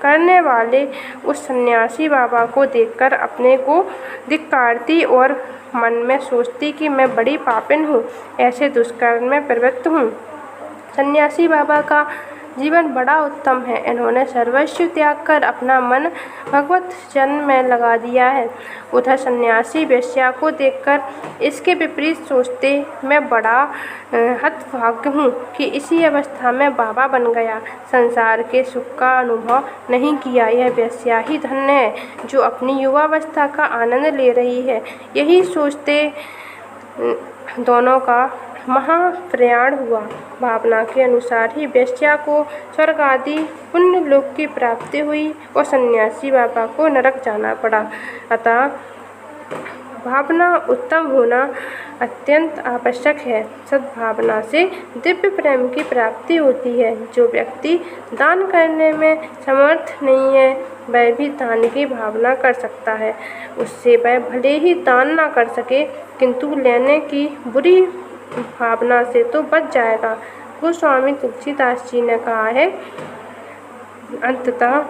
करने वाले उस सन्यासी बाबा को देखकर अपने को धिक्कारती और मन में सोचती कि मैं बड़ी पापिन हूँ, ऐसे दुष्कर्म में प्रवृत्त हूँ। सन्यासी बाबा का जीवन बड़ा उत्तम है। इन्होंने सर्वस्व त्याग कर अपना मन भगवत जन्म में लगा दिया है। उधर सन्यासी वेश्या को देखकर इसके विपरीत सोचते मैं बड़ा हतभाग्य हूँ कि इसी अवस्था में बाबा बन गया, संसार के सुख का अनुभव नहीं किया। यह वेश्या ही धन्य है जो अपनी युवावस्था का आनंद ले रही है। यही सोचते दोनों का महाप्रयाण हुआ। भावना के अनुसार ही वेश्या को स्वर्ग आदि पुण्य लोक की प्राप्ति हुई और सन्यासी बाबा को नरक जाना पड़ा। अतः भावना उत्तम होना अत्यंत आवश्यक है। सद्भावना से दिव्य प्रेम की प्राप्ति होती है। जो व्यक्ति दान करने में समर्थ नहीं है वह भी दान की भावना कर सकता है। उससे वह भले ही दान ना कर सके किंतु लेने की बुरी भावना से तो बच जाएगा। गोस्वामी तुलसीदास जी ने कहा है, अंततः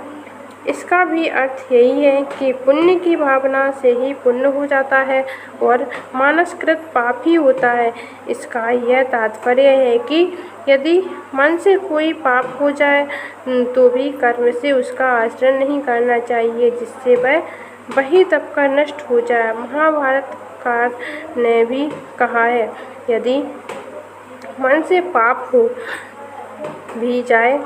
इसका भी अर्थ यही है कि पुण्य की भावना से ही पुण्य हो जाता है और मानसकृत पाप ही होता है। इसका यह तात्पर्य है कि यदि मन से कोई पाप हो जाए तो भी कर्म से उसका आचरण नहीं करना चाहिए जिससे वह वही तब कर नष्ट हो जाए। महाभारतकार ने भी कहा है, यदि मन से पाप हो भी जाए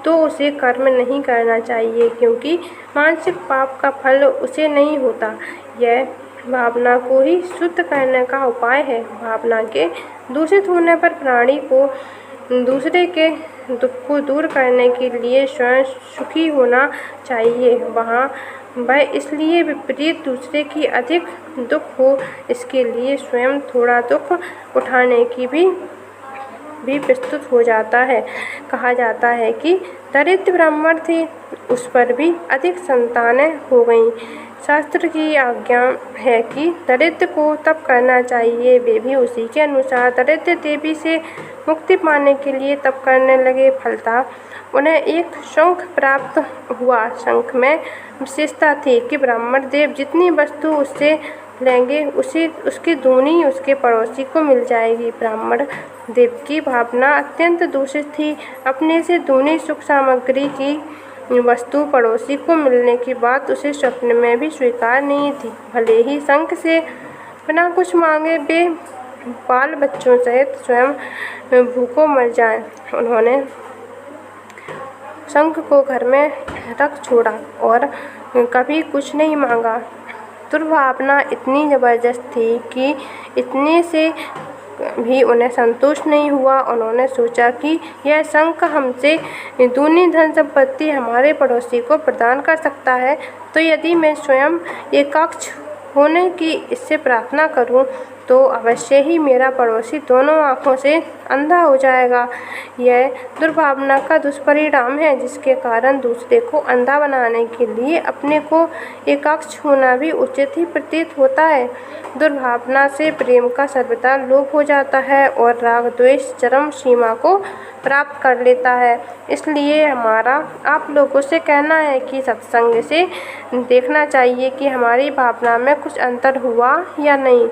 तो उसे कर्म नहीं करना चाहिए क्योंकि मानसिक पाप का फल उसे नहीं होता। यह भावना को ही शुद्ध करने का उपाय है। भावना के दूषित होने पर प्राणी को दूसरे के दुख को दूर करने के लिए स्वयं सुखी होना चाहिए। वह इसलिए विपरीत दूसरे की अधिक दुख हो इसके लिए स्वयं थोड़ा दुख उठाने की भी प्रस्तुत हो जाता है। कहा जाता है कि दरिद्र ब्राह्मण थे, उस पर भी अधिक संतानें हो गईं। शास्त्र की आज्ञा है कि दरिद्र को तप करना चाहिए। वे भी उसी के अनुसार दरिद्र देवी से मुक्ति पाने के लिए तप करने लगे। फलतः उन्हें एक शंख प्राप्त हुआ। शंख में विशेषता थी कि ब्राह्मण देव जितनी वस्तु उससे लेंगे उसकी दूनी उसके पड़ोसी को मिल जाएगी। ब्राह्मण देव की भावना अत्यंत दूषित थी। अपने से दूनी सुख सामग्री की वस्तु पड़ोसी को मिलने की बात उसे स्वप्न में भी स्वीकार नहीं थी। भले ही शंख से बिना कुछ मांगे वे बाल बच्चों सहित स्वयं भूखों मर जाएं। उन्होंने शंख को घर में रख छोड़ा और कभी कुछ नहीं मांगा। दुर्भावना इतनी जबरदस्त थी कि इतने से भी उन्हें संतोष नहीं हुआ। उन्होंने सोचा कि यह शंख हमसे दूनी धन संपत्ति हमारे पड़ोसी को प्रदान कर सकता है, तो यदि मैं स्वयं एकाक्ष होने की इससे प्रार्थना करूं तो अवश्य ही मेरा पड़ोसी दोनों आँखों से अंधा हो जाएगा। यह दुर्भावना का दुष्परिणाम है जिसके कारण दूसरे को अंधा बनाने के लिए अपने को एकाक्ष होना भी उचित ही प्रतीत होता है। दुर्भावना से प्रेम का सर्वथा लोप हो जाता है और राग द्वेष चरम सीमा को प्राप्त कर लेता है। इसलिए हमारा आप लोगों से कहना है कि सत्संग से देखना चाहिए कि हमारी भावना में कुछ अंतर हुआ या नहीं।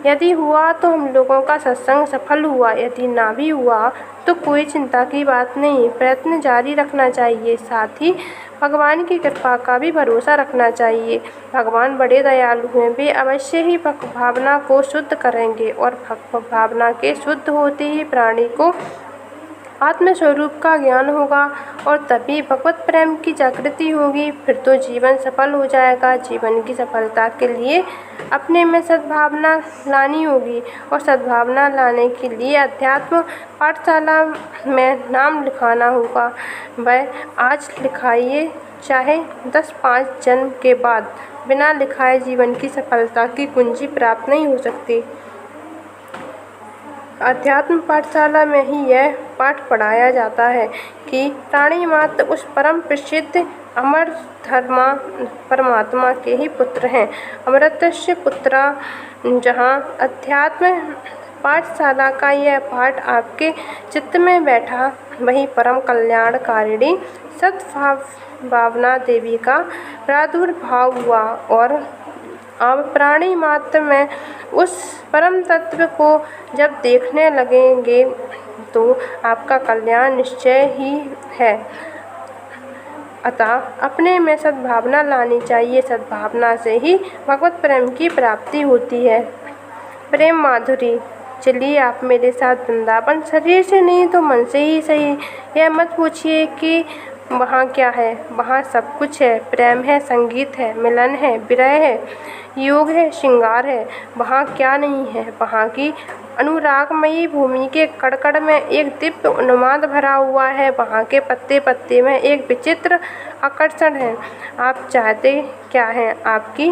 यदि हुआ तो हम लोगों का सत्संग सफल हुआ, यदि ना भी हुआ तो कोई चिंता की बात नहीं, प्रयत्न जारी रखना चाहिए। साथ ही भगवान की कृपा का भी भरोसा रखना चाहिए। भगवान बड़े दयालु हैं, वे अवश्य ही भावना को शुद्ध करेंगे और भावना के शुद्ध होते ही प्राणी को आत्मस्वरूप का ज्ञान होगा और तभी भगवत प्रेम की जागृति होगी। फिर तो जीवन सफल हो जाएगा। जीवन की सफलता के लिए अपने में सद्भावना लानी होगी और सद्भावना लाने के लिए अध्यात्म पाठशाला में नाम लिखाना होगा। वह आज लिखाइए चाहे 10-5 जन्म के बाद, बिना लिखाए जीवन की सफलता की कुंजी प्राप्त नहीं हो सकती। अध्यात्म पाठशाला में ही यह पाठ पढ़ाया जाता है कि प्राणी मात्र उस परम प्रसिद्ध अमर धर्मा परमात्मा के ही पुत्र हैं। अमृतस्य पुत्रा। जहाँ अध्यात्म पाठशाला का यह पाठ आपके चित्त में बैठा, वही परम कल्याणकारिणी सद्भावना देवी का प्रादुर्भाव हुआ और अब प्राणी मात्र में उस परम तत्व को जब देखने लगेंगे तो आपका कल्याण निश्चय ही है। अतः अपने में सद्भावना लानी चाहिए। सद्भावना से ही भगवत प्रेम की प्राप्ति होती है। प्रेम माधुरी। चलिए आप मेरे साथ वृंदावन, शरीर से नहीं तो मन से ही सही। यह मत पूछिए कि वहाँ क्या है? वहाँ सब कुछ है। प्रेम है, संगीत है, मिलन है, विरह है, योग है, श्रृंगार है। वहाँ क्या नहीं है? वहाँ की अनुरागमयी भूमि के कड़कड़ में एक दिव्य उन्माद भरा हुआ है। वहाँ के पत्ते पत्ते में एक विचित्र आकर्षण है। आप चाहते क्या हैं? आपकी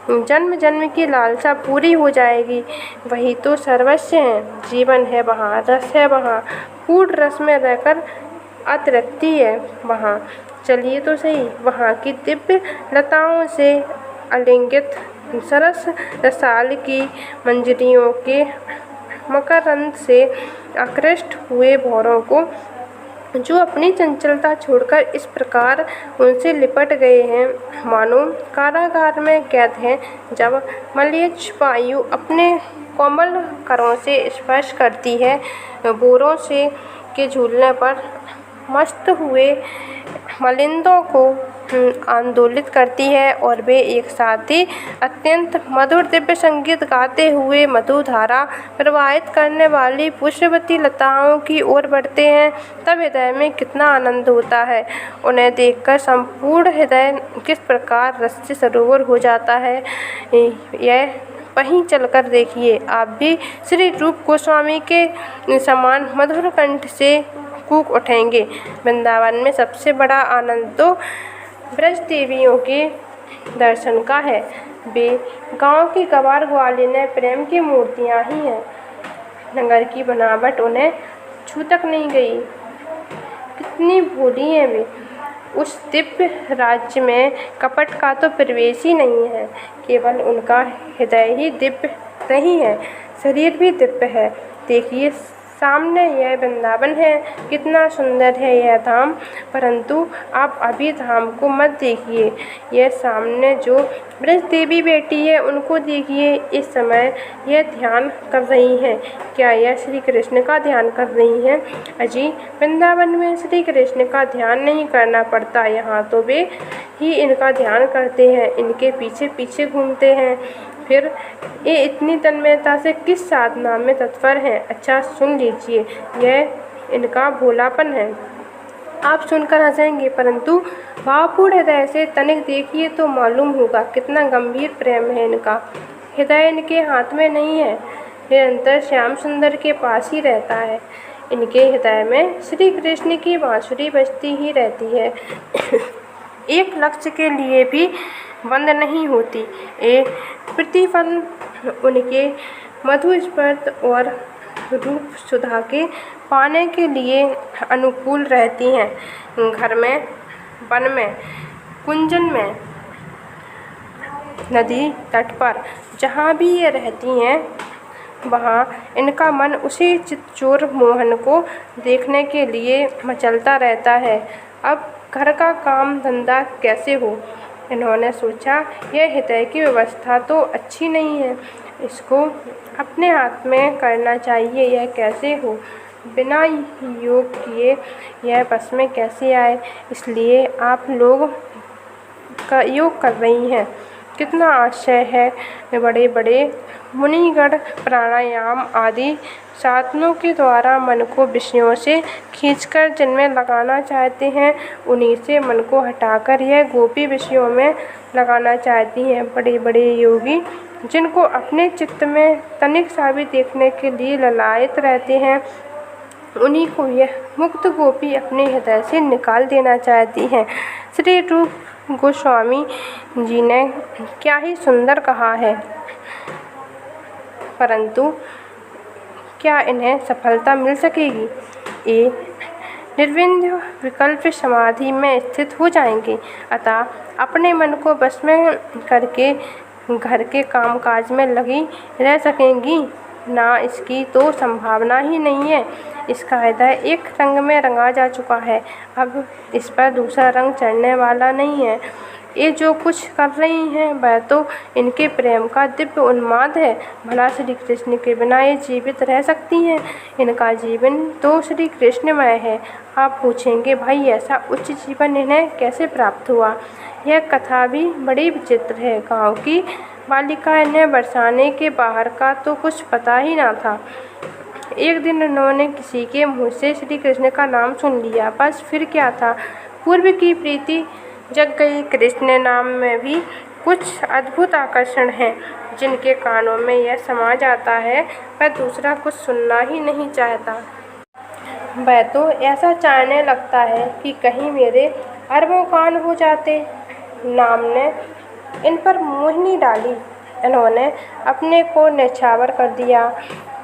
जन्म जन्म की लालसा पूरी हो जाएगी। वही तो सर्वस्व है, जीवन है वहाँ, रस है वहाँ, पूर्ण रस में रहकर अतृप्ति है वहाँ। चलिए तो सही। वहाँ की दिव्य लताओं से आलिंगित सरस रसाल की मंजरियों के मकरंद से आकृष्ट हुए भौरों को, जो अपनी चंचलता छोड़कर इस प्रकार उनसे लिपट गए हैं, मानो कारागार में कैद हैं। जब मलयज वायु अपने कोमल करों से स्पर्श करती है भौरों से के झूलने पर मस्त हुए मलिंदों को आंदोलित करती है, और वे एक साथ ही अत्यंत मधुर दिव्य संगीत गाते हुए मधुधारा प्रवाहित करने वाली पुष्पवती लताओं की ओर बढ़ते हैं। तब हृदय में कितना आनंद होता है। उन्हें देखकर संपूर्ण हृदय किस प्रकार रस से सरोवर हो जाता है। यह वहीं चलकर देखिए, आप भी श्री रूप गोस्वामी के समान मधुर कंठ से कूक उठेंगे। वृंदावन में सबसे बड़ा आनंद तो ब्रज देवियों के दर्शन का है। वे गांव की गंवार ग्वालिनें प्रेम की मूर्तियां ही हैं। नगर की बनावट उन्हें छू तक नहीं गई। कितनी भोली हैं वे। उस दिव्य राज्य में कपट का तो प्रवेश ही नहीं है। केवल उनका हृदय ही दिव्य नहीं है, शरीर भी दिव्य है। देखिए सामने यह वृंदावन है, कितना सुंदर है यह धाम। परंतु आप अभी धाम को मत देखिए, यह सामने जो ब्रज देवी बैठी है उनको देखिए। इस समय यह ध्यान कर रही हैं। क्या यह श्री कृष्ण का ध्यान कर रही हैं? अजी, वृंदावन में श्री कृष्ण का ध्यान नहीं करना पड़ता, यहाँ तो वे ही इनका ध्यान करते हैं, इनके पीछे पीछे घूमते हैं। फिर ये इतनी तन्मयता से किस साधना में तत्पर हैं? अच्छा सुन लीजिए, यह इनका भोलापन है। आप सुनकर हंसेंगे, परंतु भावपूर्ण हृदय से तनिक देखिए तो मालूम होगा कितना गंभीर प्रेम है इनका। हृदय इनके हाथ में नहीं है, निरंतर श्याम सुंदर के पास ही रहता है। इनके हृदय में श्री कृष्ण की बांसुरी बजती ही रहती है। एक लक्ष्य के लिए भी बंद नहीं होती। एक प्रतिफल उनके मधु स्पर्श और रूप सुधा के पाने के लिए अनुकूल रहती हैं। घर में, वन में, कुंजन में, नदी तट पर, जहाँ भी ये रहती हैं वहाँ इनका मन उसी चितचोर मोहन को देखने के लिए मचलता रहता है। अब घर का काम धंधा कैसे हो? इन्होंने सोचा, यह हृदय की व्यवस्था तो अच्छी नहीं है, इसको अपने हाथ में करना चाहिए। यह कैसे हो? बिना योग किए यह बस में कैसे आए? इसलिए आप लोग का योग कर रही हैं। कितना आश्चर्य है। बड़े बड़े मुनिगण प्राणायाम आदि साधनों के द्वारा मन को विषयों से खींचकर जिनमें लगाना चाहते हैं, उन्हीं से मन को हटाकर यह गोपी विषयों में लगाना चाहती हैं। बड़े बड़े योगी जिनको अपने चित्त में तनिक सा भी देखने के लिए ललायत रहते हैं, उन्हीं को यह मुक्त गोपी अपने हृदय से निकाल देना चाहती हैं। श्री रूप गोस्वामी जी ने क्या ही सुंदर कहा है, परंतु क्या इन्हें सफलता मिल सकेगी? ये निर्विंध्य विकल्प समाधि में स्थित हो जाएंगे, अतः अपने मन को बस में करके घर के कामकाज में लगी रह सकेंगी ना, इसकी तो संभावना ही नहीं है। इसका हृदय एक रंग में रंगा जा चुका है, अब इस पर दूसरा रंग चढ़ने वाला नहीं है। ये जो कुछ कर रही हैं वह तो इनके प्रेम का दिव्य उन्माद है। भला श्री कृष्ण के बिना ये जीवित रह सकती हैं? इनका जीवन तो श्री कृष्णमय है। आप पूछेंगे, भाई ऐसा उच्च जीवन इन्हें कैसे प्राप्त हुआ? यह कथा भी बड़ी विचित्र है। गाँव की बालिका इन्हें बरसाने के बाहर का तो कुछ पता ही ना था। एक दिन उन्होंने किसी के मुँह से श्री कृष्ण का नाम सुन लिया, बस फिर क्या था। पूर्व की प्रीति जग गई। कृष्ण नाम में भी कुछ अद्भुत आकर्षण है। जिनके कानों में यह समा जाता है वह दूसरा कुछ सुनना ही नहीं चाहता। वह तो ऐसा चाहने लगता है कि कहीं मेरे अरबों कान हो जाते। नाम ने इन पर मोहिनी डाली। इन्होंने अपने को न्यौछावर कर दिया।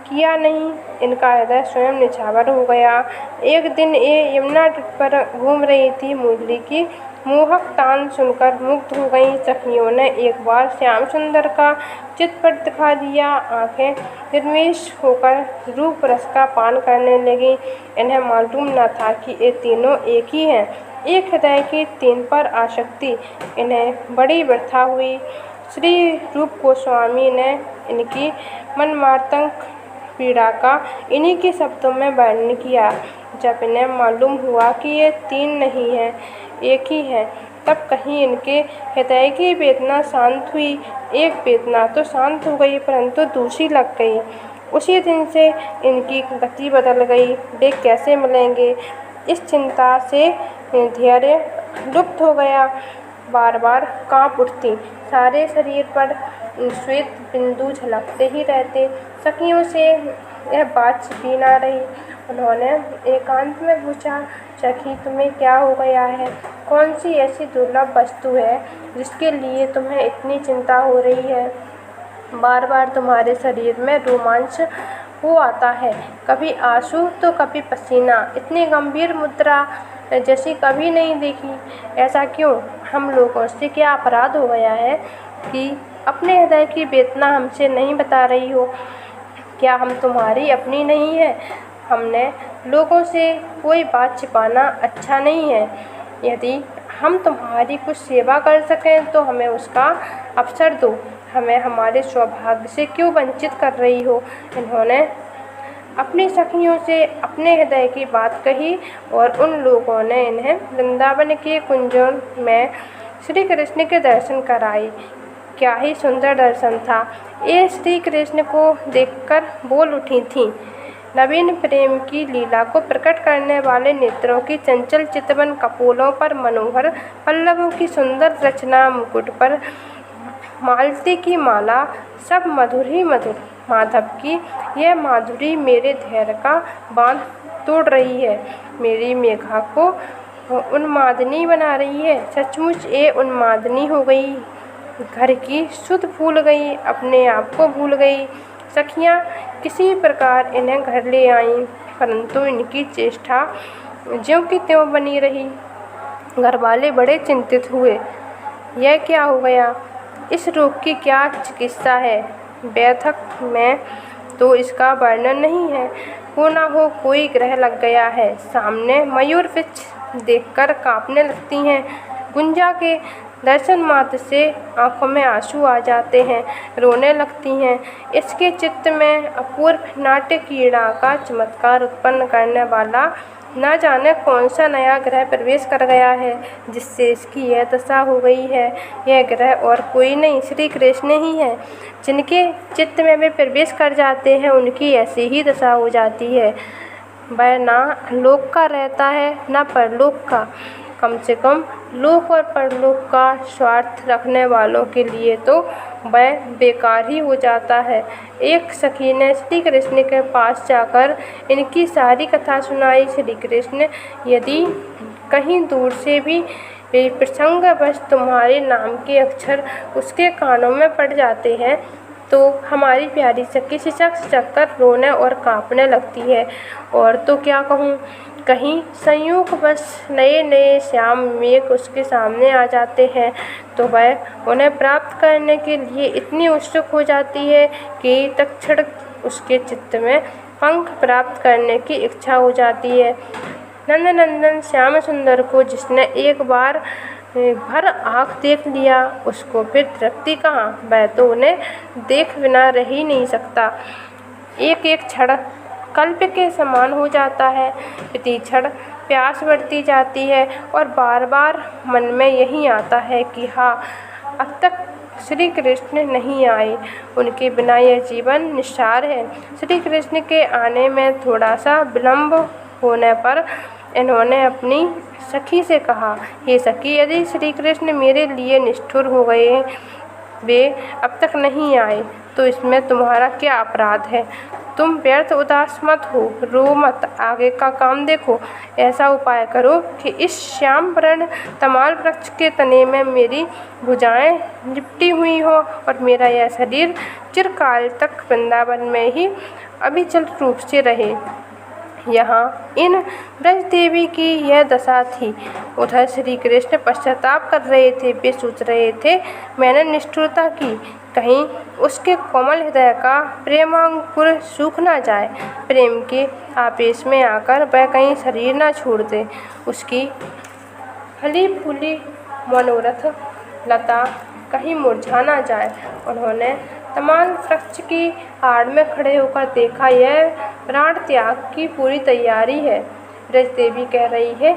किया नहीं, इनका हृदय स्वयं न्यौछावर हो गया। एक दिन ये यमुना तट पर घूम रही थी। मुरली की मोहक तान सुनकर मुग्ध हो गई। सखियों ने एक बार श्याम सुंदर का चितपट दिखा दिया। आंखें निर्विष होकर रूप रस का पान करने लगी। इन्हें मालूम न था कि ये तीनों एक ही हैं। एक हृदय की तीन पर आसक्ति इन्हें बड़ी व्यथा हुई। श्री रूप गोस्वामी ने इनकी मनमार्तंक पीड़ा का इन्हीं के शब्दों में वर्णन किया। जब इन्हें मालूम हुआ कि ये तीन नहीं हैं, एक ही है, तब कहीं इनके हृदय की वेदना शांत हुई। एक वेदना तो शांत हो गई परंतु दूसरी लग गई। उसी दिन से इनकी गति बदल गई। वे कैसे मिलेंगे, इस चिंता से धैर्य लुप्त हो गया। बार बार काँप उठती। सारे शरीर पर श्वेत बिंदु झलकते ही रहते। सखियों से यह बात छिपी ना रही। उन्होंने एकांत में पूछा, सखी तुम्हें क्या हो गया है? कौन सी ऐसी दुर्लभ वस्तु है जिसके लिए तुम्हें इतनी चिंता हो रही है? बार बार तुम्हारे शरीर में रोमांच हो आता है, कभी आंसू तो कभी पसीना। इतनी गंभीर मुद्रा जैसी कभी नहीं देखी। ऐसा क्यों? हम लोगों से क्या अपराध हो गया है कि अपने हृदय की वेदना हमसे नहीं बता रही हो? क्या हम तुम्हारी अपनी नहीं है? हमने लोगों से कोई बात छिपाना अच्छा नहीं है। यदि हम तुम्हारी कुछ सेवा कर सकें तो हमें उसका अवसर दो। हमें हमारे सौभाग्य से क्यों वंचित कर रही हो? इन्होंने अपनी सखियों से अपने हृदय की बात कही और उन लोगों ने इन्हें वृंदावन के कुंजों में श्री कृष्ण के दर्शन कराए। क्या ही सुंदर दर्शन था। ये श्री कृष्ण को देखकर बोल उठी थीं। नवीन प्रेम की लीला को प्रकट करने वाले नेत्रों की चंचल चितवन कपोलों पर मनोहर पल्लवों की सुंदर रचना, मुकुट पर मालती की माला, सब मधुर ही मधुर। माधव की यह माधुरी मेरे धैर्य का बांध तोड़ रही है। मेरी मेघा को उन्मादनी बना रही है। सचमुच ये उन्मादनी हो गई। घर की सुध भूल गई, अपने आप को भूल गई। सखियाँ किसी प्रकार इन्हें घर ले आईं, परंतु इनकी चेष्टा ज्यों की त्यों बनी रही। घर वाले बड़े चिंतित हुए। यह क्या हो गया? इस रोग की क्या चिकित्सा है? बैठक में तो इसका वर्णन नहीं है। हो ना हो कोई ग्रह लग गया है। सामने मयूर वृक्ष देखकर कांपने लगती हैं। गुंजा के दर्शन मात्र से आंखों में आंसू आ जाते हैं, रोने लगती हैं। इसके चित्त में अपूर्व नाट्य क्रीड़ा का चमत्कार उत्पन्न करने वाला न जाने कौन सा नया ग्रह प्रवेश कर गया है, जिससे इसकी यह दशा हो गई है। यह ग्रह और कोई नहीं, श्री कृष्ण ही है। जिनके चित्त में वे प्रवेश कर जाते हैं उनकी ऐसी ही दशा हो जाती है। वह ना लोक का रहता है न परलोक का। कम से कम लोक और परलोक का स्वार्थ रखने वालों के लिए तो वह बेकार ही हो जाता है। एक सखी ने श्री कृष्ण के पास जाकर इनकी सारी कथा सुनाई। श्री कृष्ण, यदि कहीं दूर से भी प्रसंगवश तुम्हारे नाम के अक्षर उसके कानों में पड़ जाते हैं तो हमारी प्यारी सखी सिसक सिसक कर रोने और कांपने लगती है। और तो क्या कहूँ, कहीं संयोगवश नए नए श्याम मेघ उसके सामने आ जाते हैं तो वह उन्हें प्राप्त करने के लिए इतनी उत्सुक हो जाती है कि तत्क्षण उसके चित्त में पंख प्राप्त करने की इच्छा हो जाती है। नंदनंदन श्याम सुंदर को जिसने एक बार भर आँख देख लिया उसको फिर तृप्ति कहाँ? वह तो उन्हें देख बिना रह ही नहीं सकता। एक एक क्षण कल्प के समान हो जाता है। प्रति क्षण प्यास बढ़ती जाती है और बार बार मन में यही आता है कि हाँ, अब तक श्री कृष्ण नहीं आए। उनके बिना यह जीवन निस्सार है। श्री कृष्ण के आने में थोड़ा सा विलम्ब होने पर इन्होंने अपनी सखी से कहा, हे सखी, यदि श्री कृष्ण मेरे लिए निष्ठुर हो गए, वे अब तक नहीं आए, तो इसमें तुम्हारा क्या अपराध है। तुम व्यर्थ उदास मत हो, रो मत, आगे का काम देखो। ऐसा उपाय करो कि इस श्याम वर्ण तमाल वृक्ष के तने में मेरी भुजाएं लिपटी हुई हो और मेरा यह शरीर चिरकाल तक वृंदावन में ही अविचल रूप से रहे। यहाँ इन ब्रज देवी की यह दशा थी। उधर श्री कृष्ण पश्चाताप कर रहे थे। वे सोच रहे थे, मैंने निष्ठुरता की, कहीं उसके कोमल हृदय का प्रेमांकुर सूख ना जाए। प्रेम के आवेश में आकर वह कहीं शरीर ना छोड़ दे। उसकी फली फूली मनोरथ लता कहीं मुरझा ना जाए। उन्होंने तमाल वृक्ष की आड़ में खड़े होकर देखा, यह प्राण त्याग की पूरी तैयारी है। ब्रज देवी कह रही है,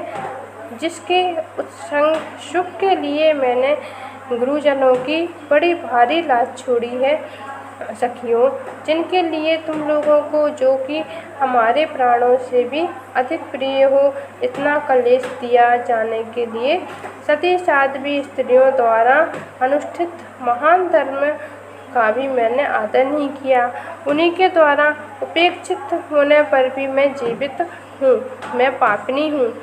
जिसके उत्संग सुख के लिए मैंने गुरुजनों की बड़ी भारी लाज छोड़ी है। सखियों, जिनके लिए तुम लोगों को, जो कि हमारे प्राणों से भी अधिक प्रिय हो, इतना कलेश दिया जाने के लिए सती साध्वी स्त्रियों द्वारा अनुष्ठित महान धर्म का भी मैंने आदर नहीं किया। उन्हीं के द्वारा उपेक्षित होने पर भी मैं जीवित हूँ। मैं पापिनी हूँ,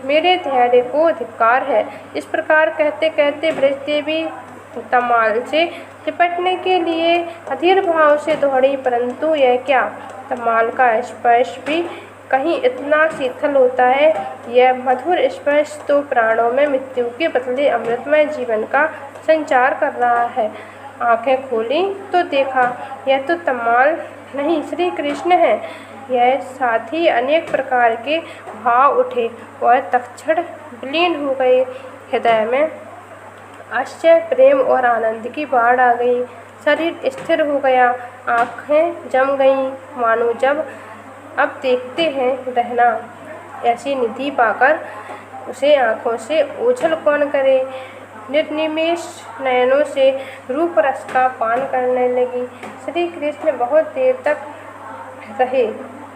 मेरे धैर्य को धिक्कार है। इस प्रकार कहते कहते ब्रज देवी तमाल से निपटने के लिए अधीर भाव से दौड़ी, परंतु यह क्या, तमाल का स्पर्श भी कहीं इतना शीतल होता है। यह मधुर स्पर्श तो प्राणों में मृत्यु के बदले अमृतमय जीवन का संचार कर रहा है। आंखें खोली तो देखा, यह तो तमाल नहीं, श्री कृष्ण है। यह साथ ही अनेक प्रकार के भाव उठे और तत्क्षण विलीन हो गए। हृदय में आश्चर्य, प्रेम और आनंद की बाढ़ आ गई। शरीर स्थिर हो गया, आँखें जम गईं, मानो जब अब देखते हैं रहना। ऐसी निधि पाकर उसे आँखों से ओझल कौन करे। निर्निमेष नयनों से रूप रस का पान करने लगी। श्री कृष्ण बहुत देर तक रहे,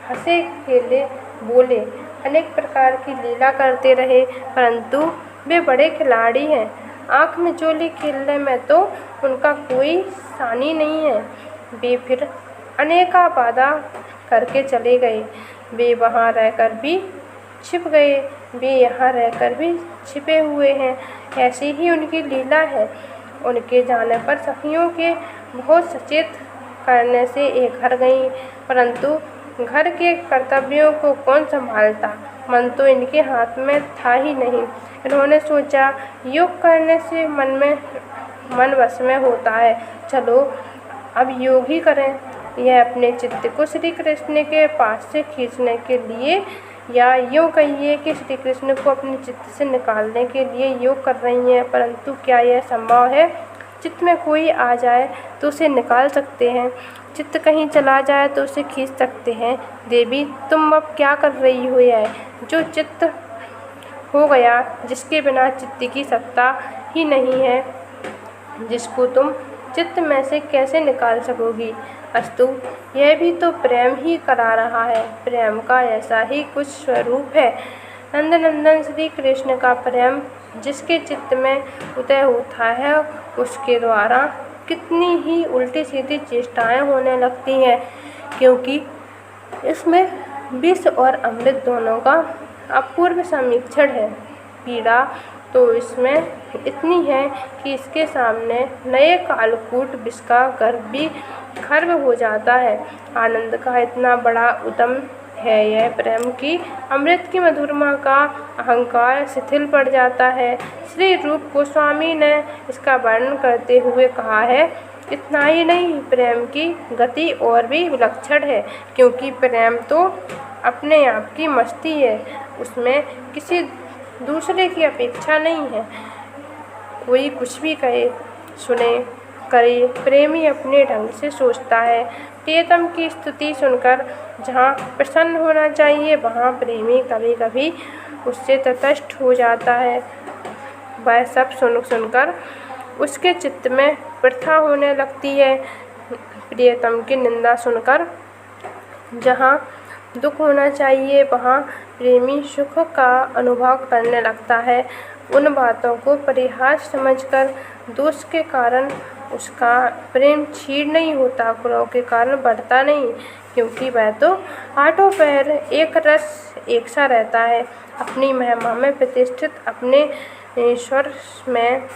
हंसे खेले बोले, अनेक प्रकार की लीला करते रहे, परंतु वे बड़े खिलाड़ी हैं। आँख में जोली खेलने में तो उनका कोई सानी नहीं है। वे फिर अनेका वादा करके चले गए। वे वहाँ रहकर भी छिप गए, वे यहाँ रहकर भी छिपे हुए हैं। ऐसी ही उनकी लीला है। उनके जाने पर सखियों के बहुत सचेत करने से एक घर गईं, परंतु घर के कर्तव्यों को कौन संभालता। मन तो इनके हाथ में था ही नहीं। इन्होंने सोचा, योग करने से मन वश में होता है, चलो अब योग ही करें। यह अपने चित्त को श्री कृष्ण के पास से खींचने के लिए, या यूँ कहिए कि श्री कृष्ण को अपने चित्त से निकालने के लिए योग कर रही हैं। परंतु क्या यह संभव है। चित्त में कोई आ जाए तो उसे निकाल सकते हैं, चित्त कहीं चला जाए तो उसे खींच सकते हैं। देवी, तुम अब क्या कर रही हो। यह जो चित्त हो गया, जिसके बिना चित्त की सत्ता ही नहीं है, जिसको तुम चित्त में से कैसे निकाल सकोगी। अस्तु, यह भी तो प्रेम ही करा रहा है। प्रेम का ऐसा ही कुछ स्वरूप है। नंदनंदन श्री कृष्ण का प्रेम जिसके चित्त में उदय होता है, उसके द्वारा कितनी ही उल्टी सीधी चेष्टाएं होने लगती हैं, क्योंकि इसमें विष और अमृत दोनों का अपूर्व समीक्षण है। पीड़ा तो इसमें इतनी है कि इसके सामने नए कालकूट विष का गर्भ भी खर्व हो जाता है। आनंद का इतना बड़ा उद्यम है यह प्रेम की, अमृत की मधुरमा का अहंकार शिथिल पड़ जाता है। श्री रूप गोस्वामी ने इसका वर्णन करते हुए कहा है, इतना ही नहीं, प्रेम की गति और भी विलक्षण है, क्योंकि प्रेम तो अपने आप की मस्ती है, उसमें किसी दूसरे की अपेक्षा नहीं है। कोई कुछ भी कहे, सुने, करे, प्रेमी अपने ढंग से सोचता है। प्रियतम की स्तुति सुनकर जहाँ प्रसन्न होना चाहिए, वहाँ प्रेमी कभी कभी उससे तटस्थ हो जाता है। वह सब सुनकर उसके चित्त में प्रथा होने लगती है। प्रियतम की निंदा सुनकर जहाँ दुख होना चाहिए, वहाँ प्रेमी सुख का अनुभव करने लगता है। उन बातों को परिहास समझकर दोष के कारण उसका प्रेम क्षीण नहीं होता, क्रोध के कारण बढ़ता नहीं, क्योंकि वह तो आठों पहर एक रस एक सा रहता है, अपनी महिमा में प्रतिष्ठित, अपने ईश्वर में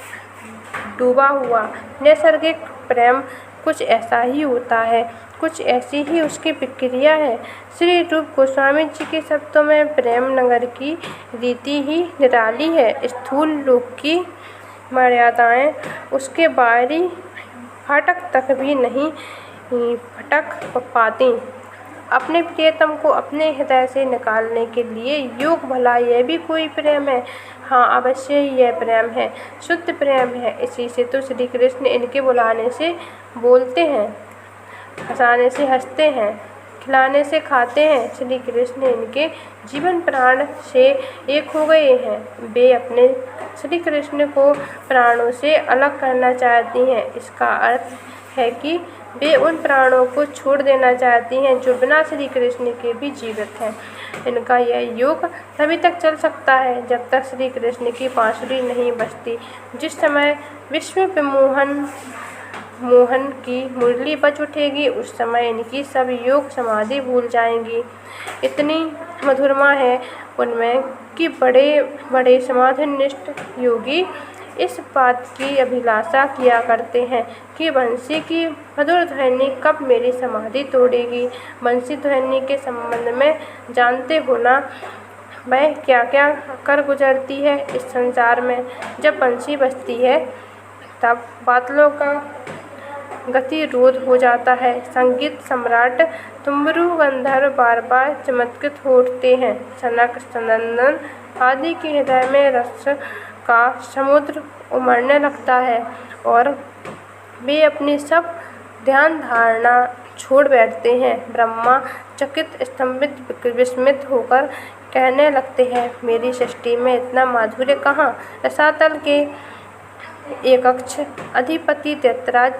डूबा हुआ। नैसर्गिक प्रेम कुछ ऐसा ही होता है, कुछ ऐसी ही उसकी प्रक्रिया है। श्री रूप गोस्वामी जी के शब्दों में प्रेम नगर की रीति ही निराली है। स्थूल लोक की मर्यादाएं उसके बाहरी फाटक तक भी नहीं फटक पाती। अपने प्रियतम को अपने हृदय से निकालने के लिए योग भला यह भी कोई प्रेम है? हाँ, अवश्य ही यह प्रेम है, शुद्ध प्रेम है। इसी से तो श्री कृष्ण इनके बुलाने से बोलते हैं, हंसाने से हंसते हैं, खिलाने से खाते हैं। श्री कृष्ण इनके जीवन प्राण से एक हो गए हैं। वे अपने श्री कृष्ण को प्राणों से अलग करना चाहती हैं। इसका अर्थ है कि वे उन प्राणों को छोड़ देना चाहती हैं जो बिना श्री कृष्ण के भी जीवित हैं। इनका यह योग तभी तक चल सकता है जब तक श्री कृष्ण की बांसुरी नहीं बजती। जिस समय विश्व मोहन की मुरली बज उठेगी, उस समय इनकी सब योग समाधि भूल जाएंगी। इतनी मधुरमा है उनमें कि बड़े बड़े समाधिनिष्ठ योगी इस बात की अभिलाषा किया करते हैं कि बंसी की मधुर ध्वनि कब मेरी समाधि तोड़ेगी। बंसी ध्वनि के संबंध में जानते हो ना, वह क्या क्या कर गुजरती है इस संसार में। जब बंसी बजती है तब बादलों का गतिरोध हो जाता है। संगीत सम्राट तुम्बरु गंधर्व बार बार चमत्कृत हो उठते हैं। सनक सनंदन आदि के हृदय में रस का समुद्र उमड़ने लगता है और वे अपनी सब ध्यान धारणा छोड़ बैठते हैं। ब्रह्मा चकित स्तंभित विस्मित होकर कहने लगते हैं, मेरी सृष्टि में इतना माधुर्य कहाँ। रसातल के एकच्छ अधिपति दैत्यराज